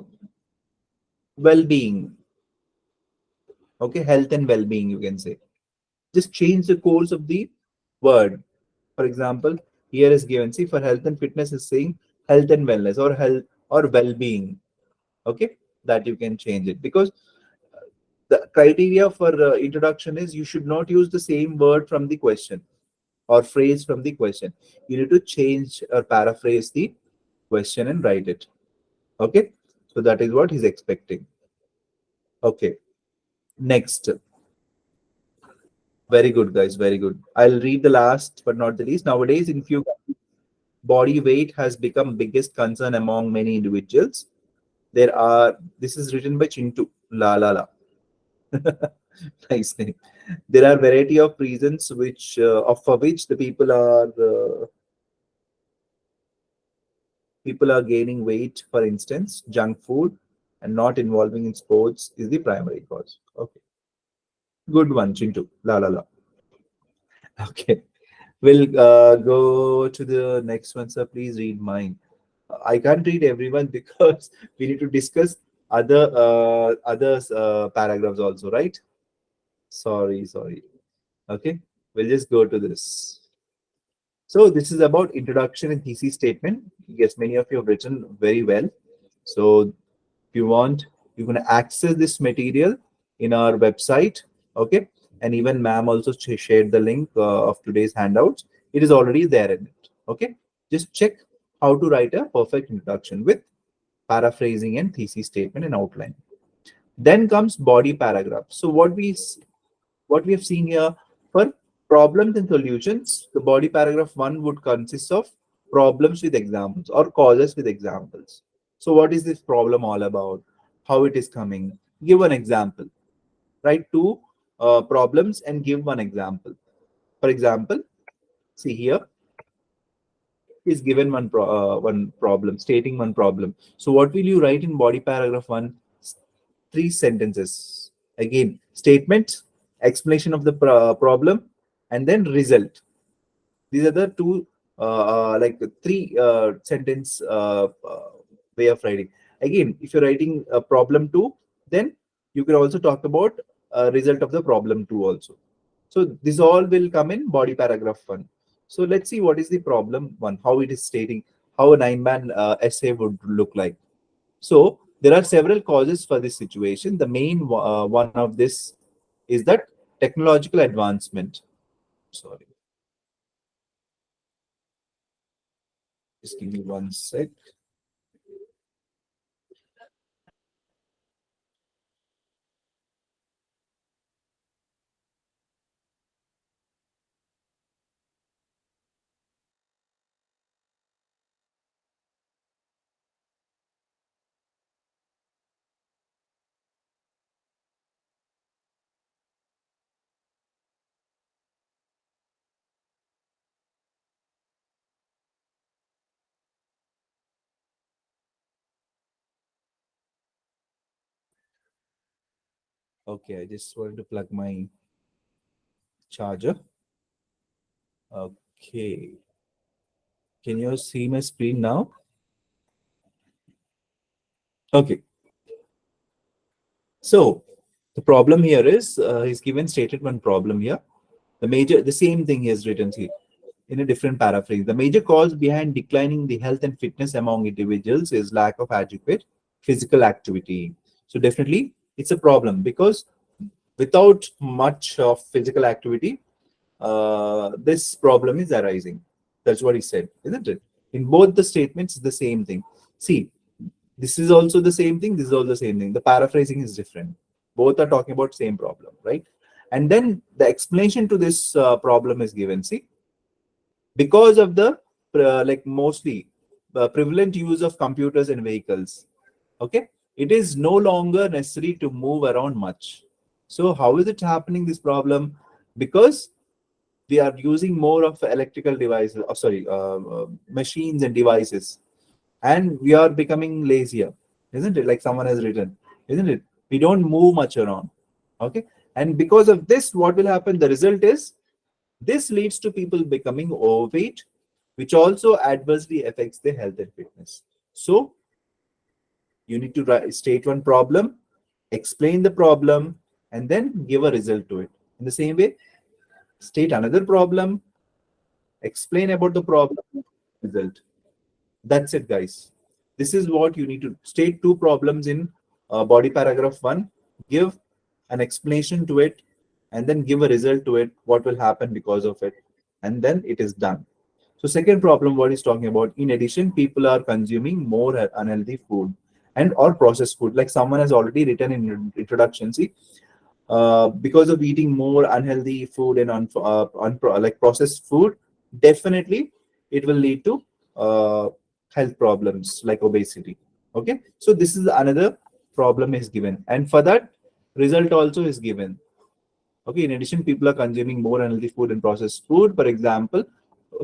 well-being. Okay, health and well-being, you can say. Just change the course of the word. For example, here is given. See, for health and fitness is saying health and wellness or health or well-being. Okay, that you can change it because the criteria for introduction is you should not use the same word from the question or phrase from the question. You need to change or paraphrase the question and write it. Okay, so that is what he's expecting. Okay, next. Very good, guys. Very good. I'll read the last but not the least. Nowadays, in few countries, body weight has become biggest concern among many individuals. This is written by Chintu. La la la. Nice name. There are variety of reasons for which the people are gaining weight. For instance, junk food and not involving in sports is the primary cause. Okay, good one, Chintu. La la la. Okay, we'll go to the next one, sir. Please read mine. I can't read everyone because we need to discuss other paragraphs also, right? Sorry, sorry. Okay, we'll just go to this. So this is about introduction and thesis statement. Yes, many of you have written very well. So if you want, you can access this material in our website. Okay, and even ma'am also shared the link of today's handouts. It is already there in it. Okay, just check how to write a perfect introduction with paraphrasing and thesis statement and outline. Then comes body paragraph. So what we have seen here for problems and solutions, the body paragraph one would consist of problems with examples or causes with examples. So what is this problem all about? How it is coming? Give an example. Write two problems and give one example. For example, see here is given one problem, stating one problem. So what will you write in body paragraph one? Three sentences. Again, statement, explanation of the problem, and then result. These are the two, like three sentence way of writing. Again, if you're writing a problem two, then you can also talk about result of the problem two also. So this all will come in body paragraph one. So let's see what is the problem one, how it is stating, how a nine-man essay would look like. So There are several causes for this situation. The main one of this is that technological advancement. Sorry, just give me one sec. Okay, I just wanted to plug my charger. Okay, can you see my screen now? Okay, so the problem here is he's given stated one problem here. The same thing he has written here in a different paraphrase. The major cause behind declining the health and fitness among individuals is lack of adequate physical activity. So definitely it's a problem because without much of physical activity, this problem is arising. That's what he said, isn't it? In both the statements, the same thing. See, this is also the same thing. This is all the same thing. The paraphrasing is different. Both are talking about same problem, right? And then the explanation to this problem is given. See, because of the like mostly prevalent use of computers and vehicles, okay, it is no longer necessary to move around much. So how is it happening, this problem? Because we are using more of electrical devices, machines and devices, and we are becoming lazier, isn't it? Like someone has written, isn't it? We don't move much around, okay. And because of this, what will happen? The result is this leads to people becoming overweight, which also adversely affects their health and fitness. So you need to state one problem, explain the problem, and then give a result to it. In the same way, state another problem, explain about the problem, result. That's it, guys. This is what you need to state two problems in body paragraph one, give an explanation to it, and then give a result to it, what will happen because of it, and then it is done. So, second problem, what he's talking about, in addition, people are consuming more unhealthy food and or processed food. Like someone has already written in introduction, see, because of eating more unhealthy food and like processed food, definitely it will lead to health problems like obesity. Okay, so this is another problem is given, and for that result also is given. Okay, in addition, people are consuming more unhealthy food and processed food. For example,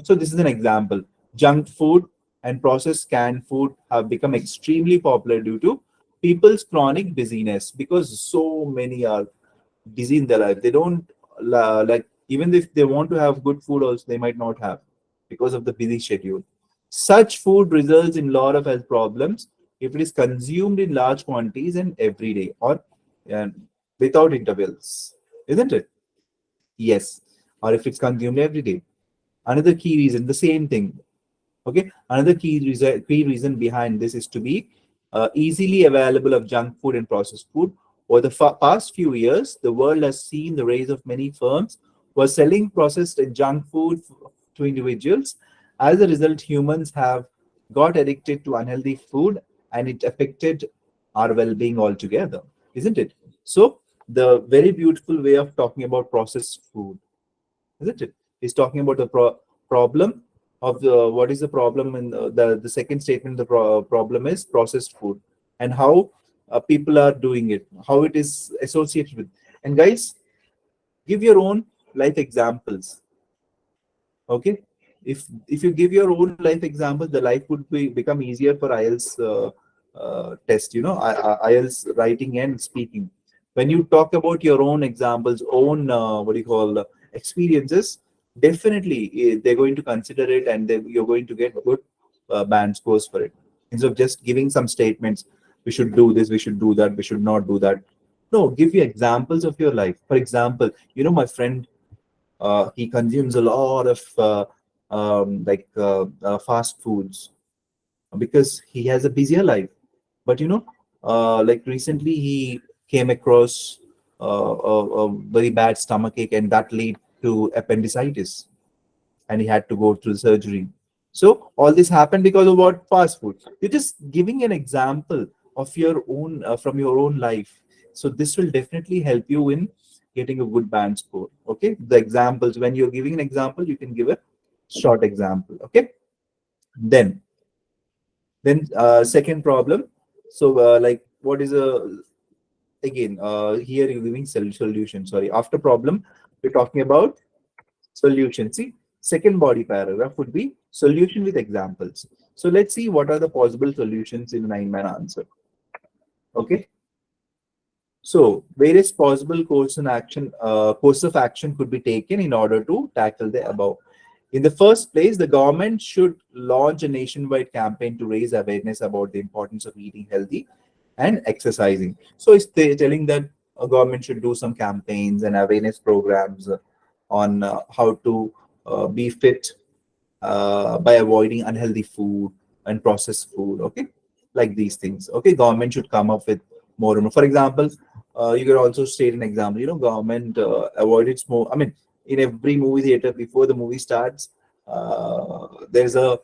so this is an example. Junk food and processed canned food have become extremely popular due to people's chronic busyness because so many are busy in their life. They don't like, even if they want to have good food, also they might not have because of the busy schedule. Such food results in a lot of health problems if it is consumed in large quantities and every day or uh, without intervals, isn't it? Yes, or if it's consumed every day. Another key reason, the same thing. Okay, another key reason behind this is to be easily available of junk food and processed food. Over the past few years, the world has seen the rise of many firms who are selling processed and junk food to individuals. As a result, humans have got addicted to unhealthy food, and it affected our well-being altogether, isn't it? So, the very beautiful way of talking about processed food, isn't it? He's talking about the problem of the what is the problem in the second statement. The problem is processed food and how people are doing it, how it is associated with. And guys, give your own life examples. Okay, if you give your own life examples, the life would become easier for IELTS test. You know, IELTS writing and speaking. When you talk about your own examples, own what do you call experiences, definitely they're going to consider it, and you're going to get good band scores for it. Instead of just giving some statements, we should do this, we should do that, we should not do that. No, give you examples of your life. For example, you know, my friend, he consumes a lot of fast foods because he has a busier life. But you know, like recently he came across a very bad stomachache, and that led to appendicitis, and he had to go through surgery. So all this happened because of what? Fast food. You're just giving an example of your own from your own life. So this will definitely help you in getting a good band score. Okay, the examples, when you're giving an example, you can give a short example. Okay, then second problem. So like what is a again here you're giving solution. Sorry, after problem we're talking about solution. See, second body paragraph would be solution with examples. So let's see what are the possible solutions in a nine-man answer. Okay. So various possible course of action could be taken in order to tackle the above. In the first place, the government should launch a nationwide campaign to raise awareness about the importance of eating healthy and exercising. So it's telling that a government should do some campaigns and awareness programs on how to be fit by avoiding unhealthy food and processed food. Okay, like these things. Okay, government should come up with more and more. For example, you can also state an example. Government avoided smoke. I mean, in every movie theater before the movie starts, there's a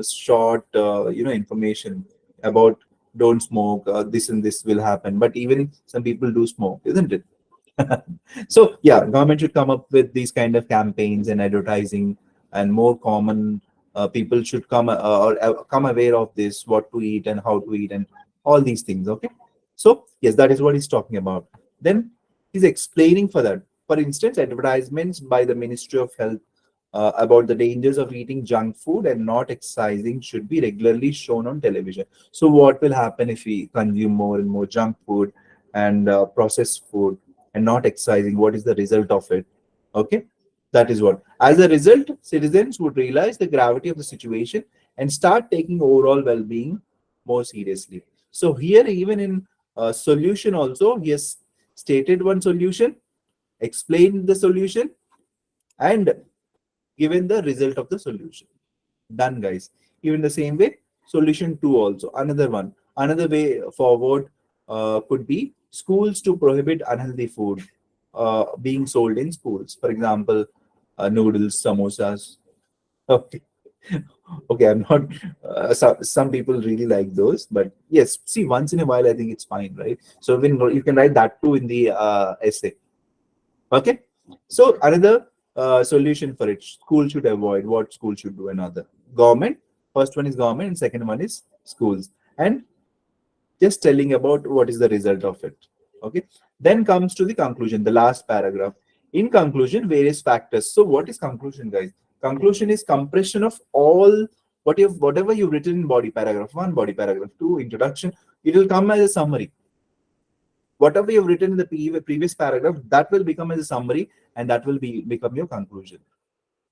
short information about don't smoke. This and this will happen. But even some people do smoke, isn't it? So yeah, government should come up with these kind of campaigns and advertising, and more common people should come aware of this, what to eat and how to eat and all these things. Okay, so yes, that is what he's talking about. Then he's explaining for that. For instance, advertisements by the Ministry of Health about the dangers of eating junk food and not exercising should be regularly shown on television. So what will happen if we consume more and more junk food and processed food and not exercising? What is the result of it? Okay, that is what. As a result, citizens would realize the gravity of the situation and start taking overall well-being more seriously. So here, even in solution, also he has stated one solution, explained the solution, and given the result of the solution. Done, guys. Even the same way, solution two also. Another one. Another way forward could be schools to prohibit unhealthy food being sold in schools. For example, noodles, samosas. Okay, okay. I'm not. Some people really like those, but yes. See, once in a while, I think it's fine, right? So when you can write that too in the essay. Okay. So another solution for it, school should avoid, what school should do, another government. First one is government, and second one is schools, and just telling about what is the result of it. Okay. Then comes to the conclusion, the last paragraph. In conclusion, various factors. So what is conclusion, guys? Conclusion is compression of all whatever you've written in body paragraph one, body paragraph two, introduction. It will come as a summary. Whatever you've written in the previous paragraph, that will become as a summary, and that will become your conclusion.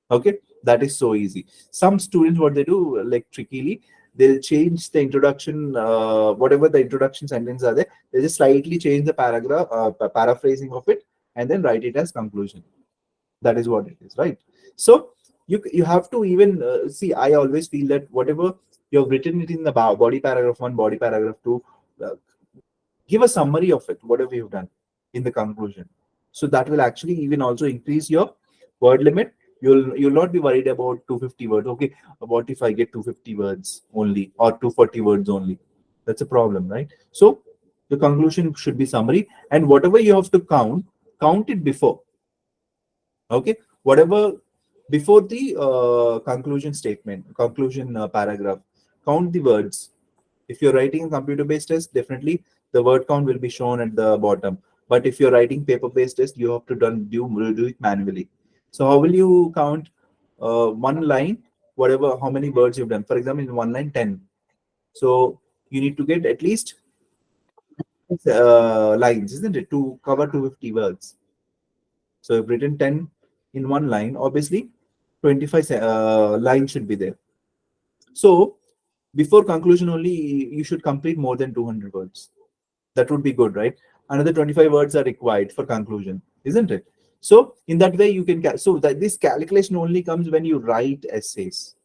Okay, that is so easy. Some students, what they do, like trickily, they'll change the introduction, whatever the introduction sentence are there, they just slightly change the paragraph, paraphrasing of it, and then write it as conclusion. That is what it is, right? So you have to even see, I always feel that whatever you have written it in the body paragraph one, body paragraph two, uh, give a summary of it, whatever you've done in the conclusion. So that will actually even also increase your word limit. You'll not be worried about 250 words. Okay, what if I get 250 words only or 240 words only? That's a problem, right? So the conclusion should be summary, and whatever you have to count it before. Okay, whatever before the conclusion statement, conclusion paragraph, count the words. If you're writing a computer-based test, definitely the word count will be shown at the bottom. But if you're writing paper-based test, you have to do it manually. So how will you count one line, whatever, how many words you've done? For example, in one line, 10. So you need to get at least lines, isn't it, to cover 250 words. So I've written 10 in one line. Obviously, 25 lines should be there. So before conclusion only, you should complete more than 200 words. That would be good, right? Another 25 words are required for conclusion, isn't it? So in that way, you can so that this calculation only comes when you write essays.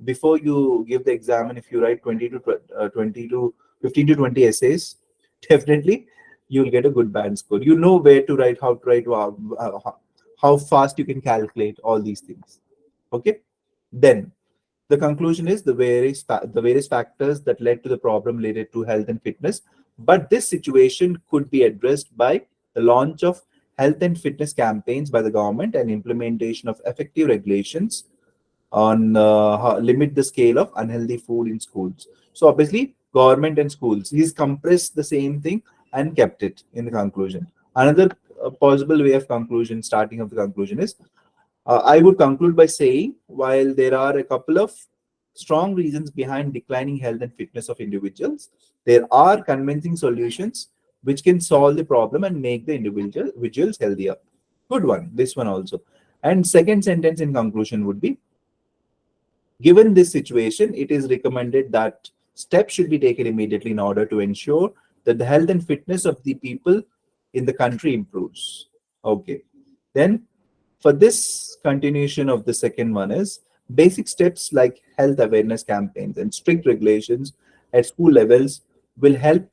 Before you give the exam, and if you write 20 to 15 to 20 essays, definitely you'll get a good band score. You know where to write, how to write, how fast you can calculate all these things. Okay. Then the conclusion is the various factors that led to the problem related to health and fitness, but this situation could be addressed by the launch of health and fitness campaigns by the government and implementation of effective regulations on limit the scale of unhealthy food in schools. So obviously, government and schools. He's compressed the same thing and kept it in the conclusion. Another possible way of conclusion, starting of the conclusion is, I would conclude by saying, while there are a couple of strong reasons behind declining health and fitness of individuals, there are convincing solutions which can solve the problem and make the individuals healthier. Good one, this one also. And second sentence in conclusion would be, given this situation, it is recommended that steps should be taken immediately in order to ensure that the health and fitness of the people in the country improves. Okay. Then, for this continuation of the second one is basic steps like health awareness campaigns and strict regulations at school levels will help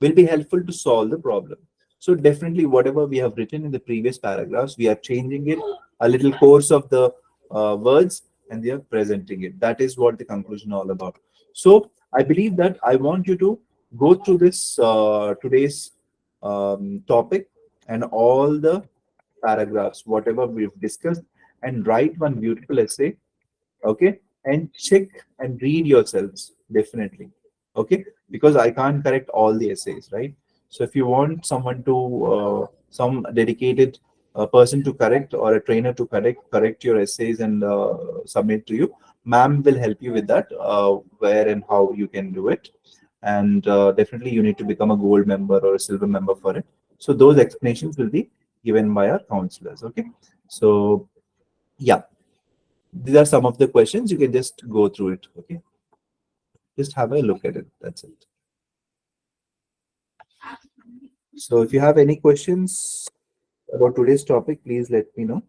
will be helpful to solve the problem. So definitely, whatever we have written in the previous paragraphs, we are changing it a little course of the words, and we are presenting it. That is what the conclusion all about. So I believe that I want you to go through this today's topic and all the paragraphs, whatever we've discussed, and write one beautiful essay. Okay, and check and read yourselves definitely. Okay, because I can't correct all the essays, right? So if you want someone to some dedicated person to correct, or a trainer to correct your essays and submit to you, ma'am will help you with that, where and how you can do it. And definitely you need to become a gold member or a silver member for it. So those explanations will be given by our counselors. Okay, so yeah, these are some of the questions. You can just go through it. Okay, just have a look at it. That's it. So if you have any questions about today's topic, please let me know.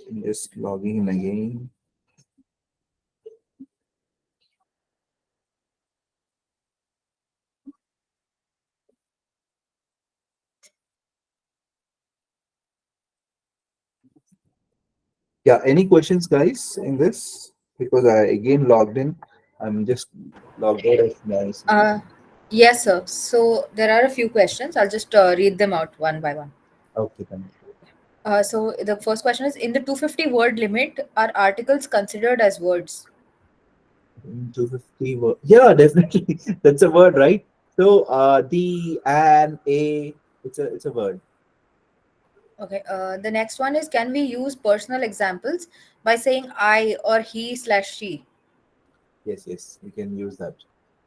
I'm just logging in again. Yeah, any questions, guys, in this? Because I again logged in. I'm just logged out of my system.
Uh, yes, sir. So there are a few questions. I'll just read them out one by one.
Okay, thank you.
So the first question is, in the 250 word limit, are articles considered as words?
250 word. Yeah, definitely. That's a word, right? So the, an, a, it's a word.
Okay. The next one is, can we use personal examples by saying I or he slash she?
Yes, yes, we can use that.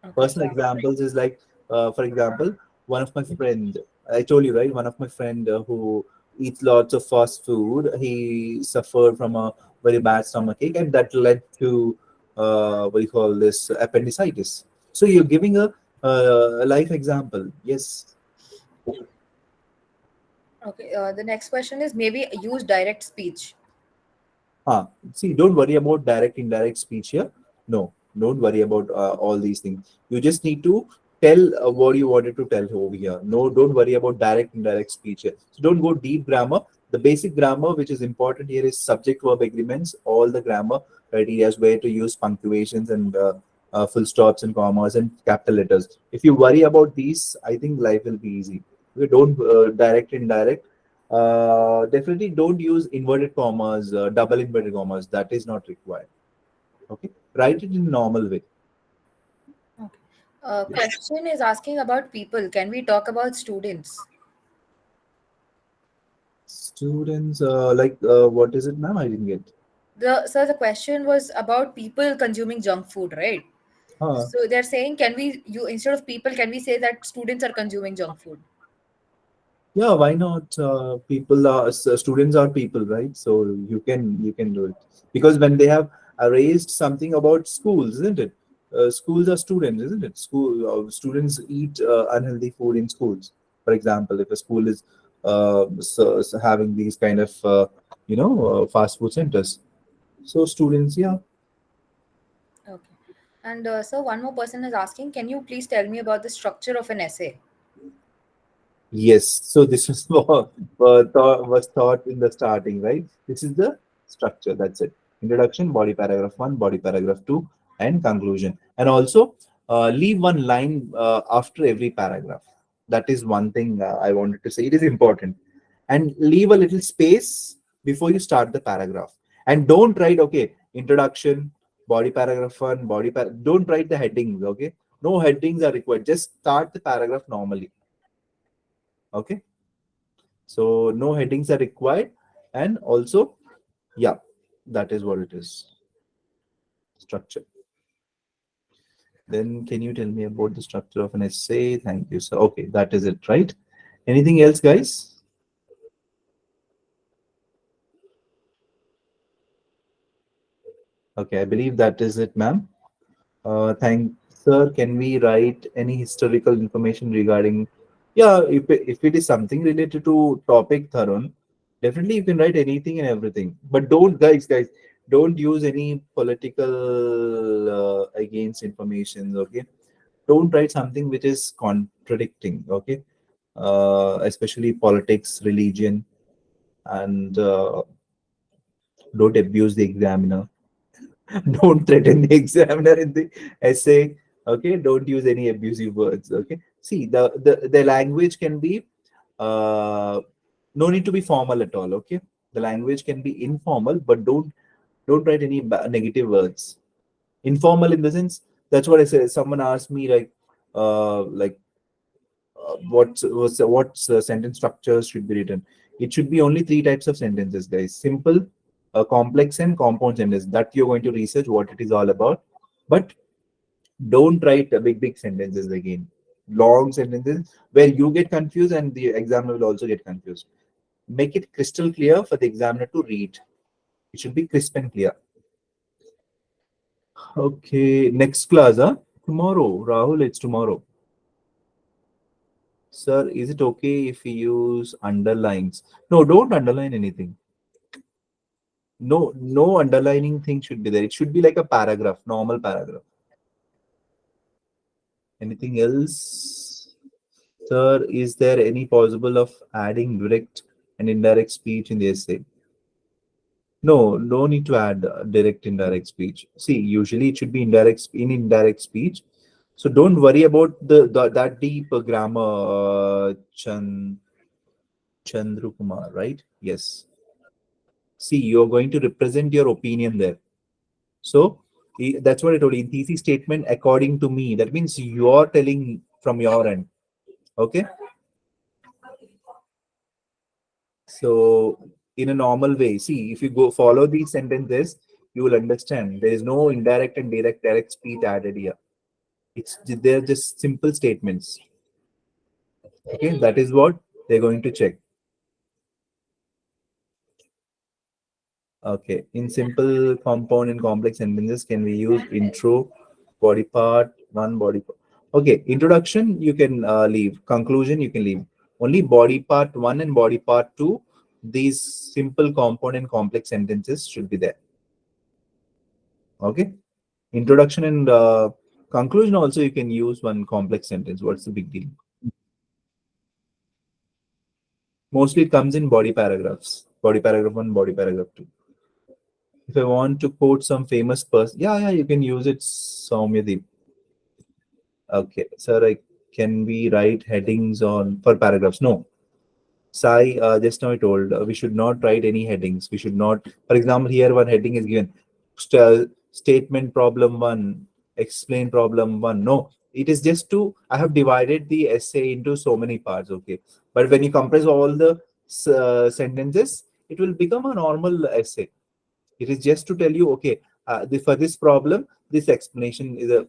Okay.
Personal examples is like, for example, one of my friend, I told you, right, one of my friend who eats lots of fast food, he suffered from a very bad stomachache, and that led to what do you call this, appendicitis. So you're giving a life example. Yes.
Okay. The next question is, maybe use direct speech.
See, don't worry about direct, indirect speech here. No, don't worry about all these things. You just need to tell what you wanted to tell over here. No, don't worry about direct, indirect speech here. So don't go deep grammar. The basic grammar, which is important here, is subject verb agreements, all the grammar criteria, where to use punctuations and full stops and commas and capital letters. If you worry about these, I think life will be easy. Okay, don't direct, indirect. Definitely don't use inverted commas, double inverted commas. That is not required. Okay, write it in normal way.
Okay. Question is asking about people. Can we talk about students?
Students, what is it, ma'am? I didn't get.
The question was about people consuming junk food, right?
Huh.
So they're saying, can we, you, instead of people, can we say that students are consuming junk food?
Yeah, why not? People are students are people, right? So you can do it, because when they have erased something about schools, isn't it? Schools are students, isn't it? Students eat unhealthy food in schools. For example, if a school is having these kind of fast food centers, so students, yeah.
And so one more person is asking, can you please tell me about the structure of an essay?
Yes, so this is what was taught in the starting, right? This is the structure. That's it. Introduction, body paragraph one, body paragraph two, and conclusion. And also, leave one line after every paragraph. That is one thing I wanted to say. It is important. And leave a little space before you start the paragraph. And don't write, okay, introduction, body paragraph one, don't write the headings, okay? No headings are required. Just start the paragraph normally, okay? So no headings are required. And also, yeah, that is what it is. Structure. Then can you tell me about the structure of an essay? Thank you, sir. Okay, that is it, right? Anything else, guys? Okay, I believe that is it, ma'am. Thank sir. Can we write any historical information regarding? Yeah, if it is something related to topic, Tharun, definitely you can write anything and everything. But don't, guys, don't use any political against information. Okay, don't write something which is contradicting. Okay, especially politics, religion, and don't abuse the examiner. Don't threaten the examiner in the essay. Okay, don't use any abusive words. Okay, see, the language can be no need to be formal at all. Okay, the language can be informal, but don't write any negative words. Informal in the sense, that's what I said. Someone asked me like what's sentence structures should be written. It should be only three types of sentences, guys: simple, complex, and compound sentence. That you're going to research what it is all about. But don't write big sentences again, long sentences where you get confused and the examiner will also get confused. Make it crystal clear for the examiner to read. It should be crisp and clear. Okay, next class, huh? Tomorrow, Rahul, it's tomorrow. Sir, is it okay if we use underlines? No, don't underline anything. No underlining thing should be there. It should be like a paragraph, normal paragraph. Anything else? Sir, is there any possible of adding direct and indirect speech in the essay? No need to add direct indirect speech. See, usually it should be indirect speech. So don't worry about the that deep grammar, Chandru Kumar, right? Yes. See, you're going to represent your opinion there. So that's what I told you. In thesis statement, according to me, that means you're telling from your end. Okay. So in a normal way, see, if you go follow these sentences, you will understand there is no indirect and direct speech added here. They're just simple statements. Okay, that is what they're going to check. Okay, in simple, compound, and complex sentences, can we use intro, body part, one body part? Okay, introduction you can leave. Conclusion you can leave. Only body part one and body part two. These simple, compound, and complex sentences should be there. Okay, introduction and conclusion also you can use one complex sentence. What's the big deal? Mostly it comes in body paragraphs. Body paragraph one, body paragraph two. If I want to quote some famous person, yeah, you can use it, Soumyadeep. Okay, sir, can we write headings on for paragraphs? No. Sai, just now I told we should not write any headings. We should not, for example, here one heading is given statement problem one, explain problem one. No, it is just to, I have divided the essay into so many parts. Okay, but when you compress all the sentences, it will become a normal essay. It is just to tell you, okay, for this problem, this explanation is a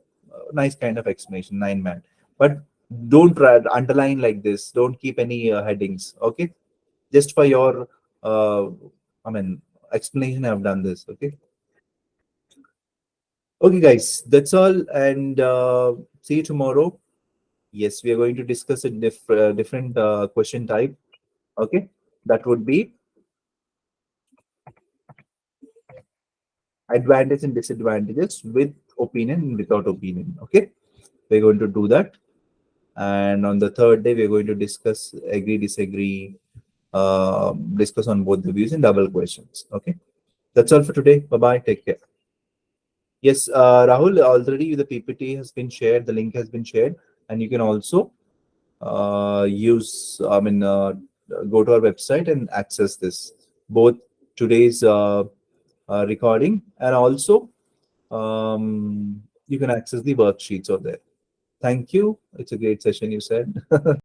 nice kind of explanation, 9 man. But don't underline like this. Don't keep any headings. Okay, just for your, I mean, explanation. I've done this. Okay, okay, guys, that's all, and see you tomorrow. Yes, we are going to discuss a different question type. Okay, that would be advantages and disadvantages with opinion and without opinion. Okay, we're going to do that. And on the third day, we're going to discuss agree, disagree, discuss on both the views and double questions. Okay, that's all for today. Bye bye. Take care. Yes, Rahul, already the PPT has been shared, the link has been shared, and you can also go to our website and access this, both today's recording, and also you can access the worksheets over there. Thank you. It's a great session, you said.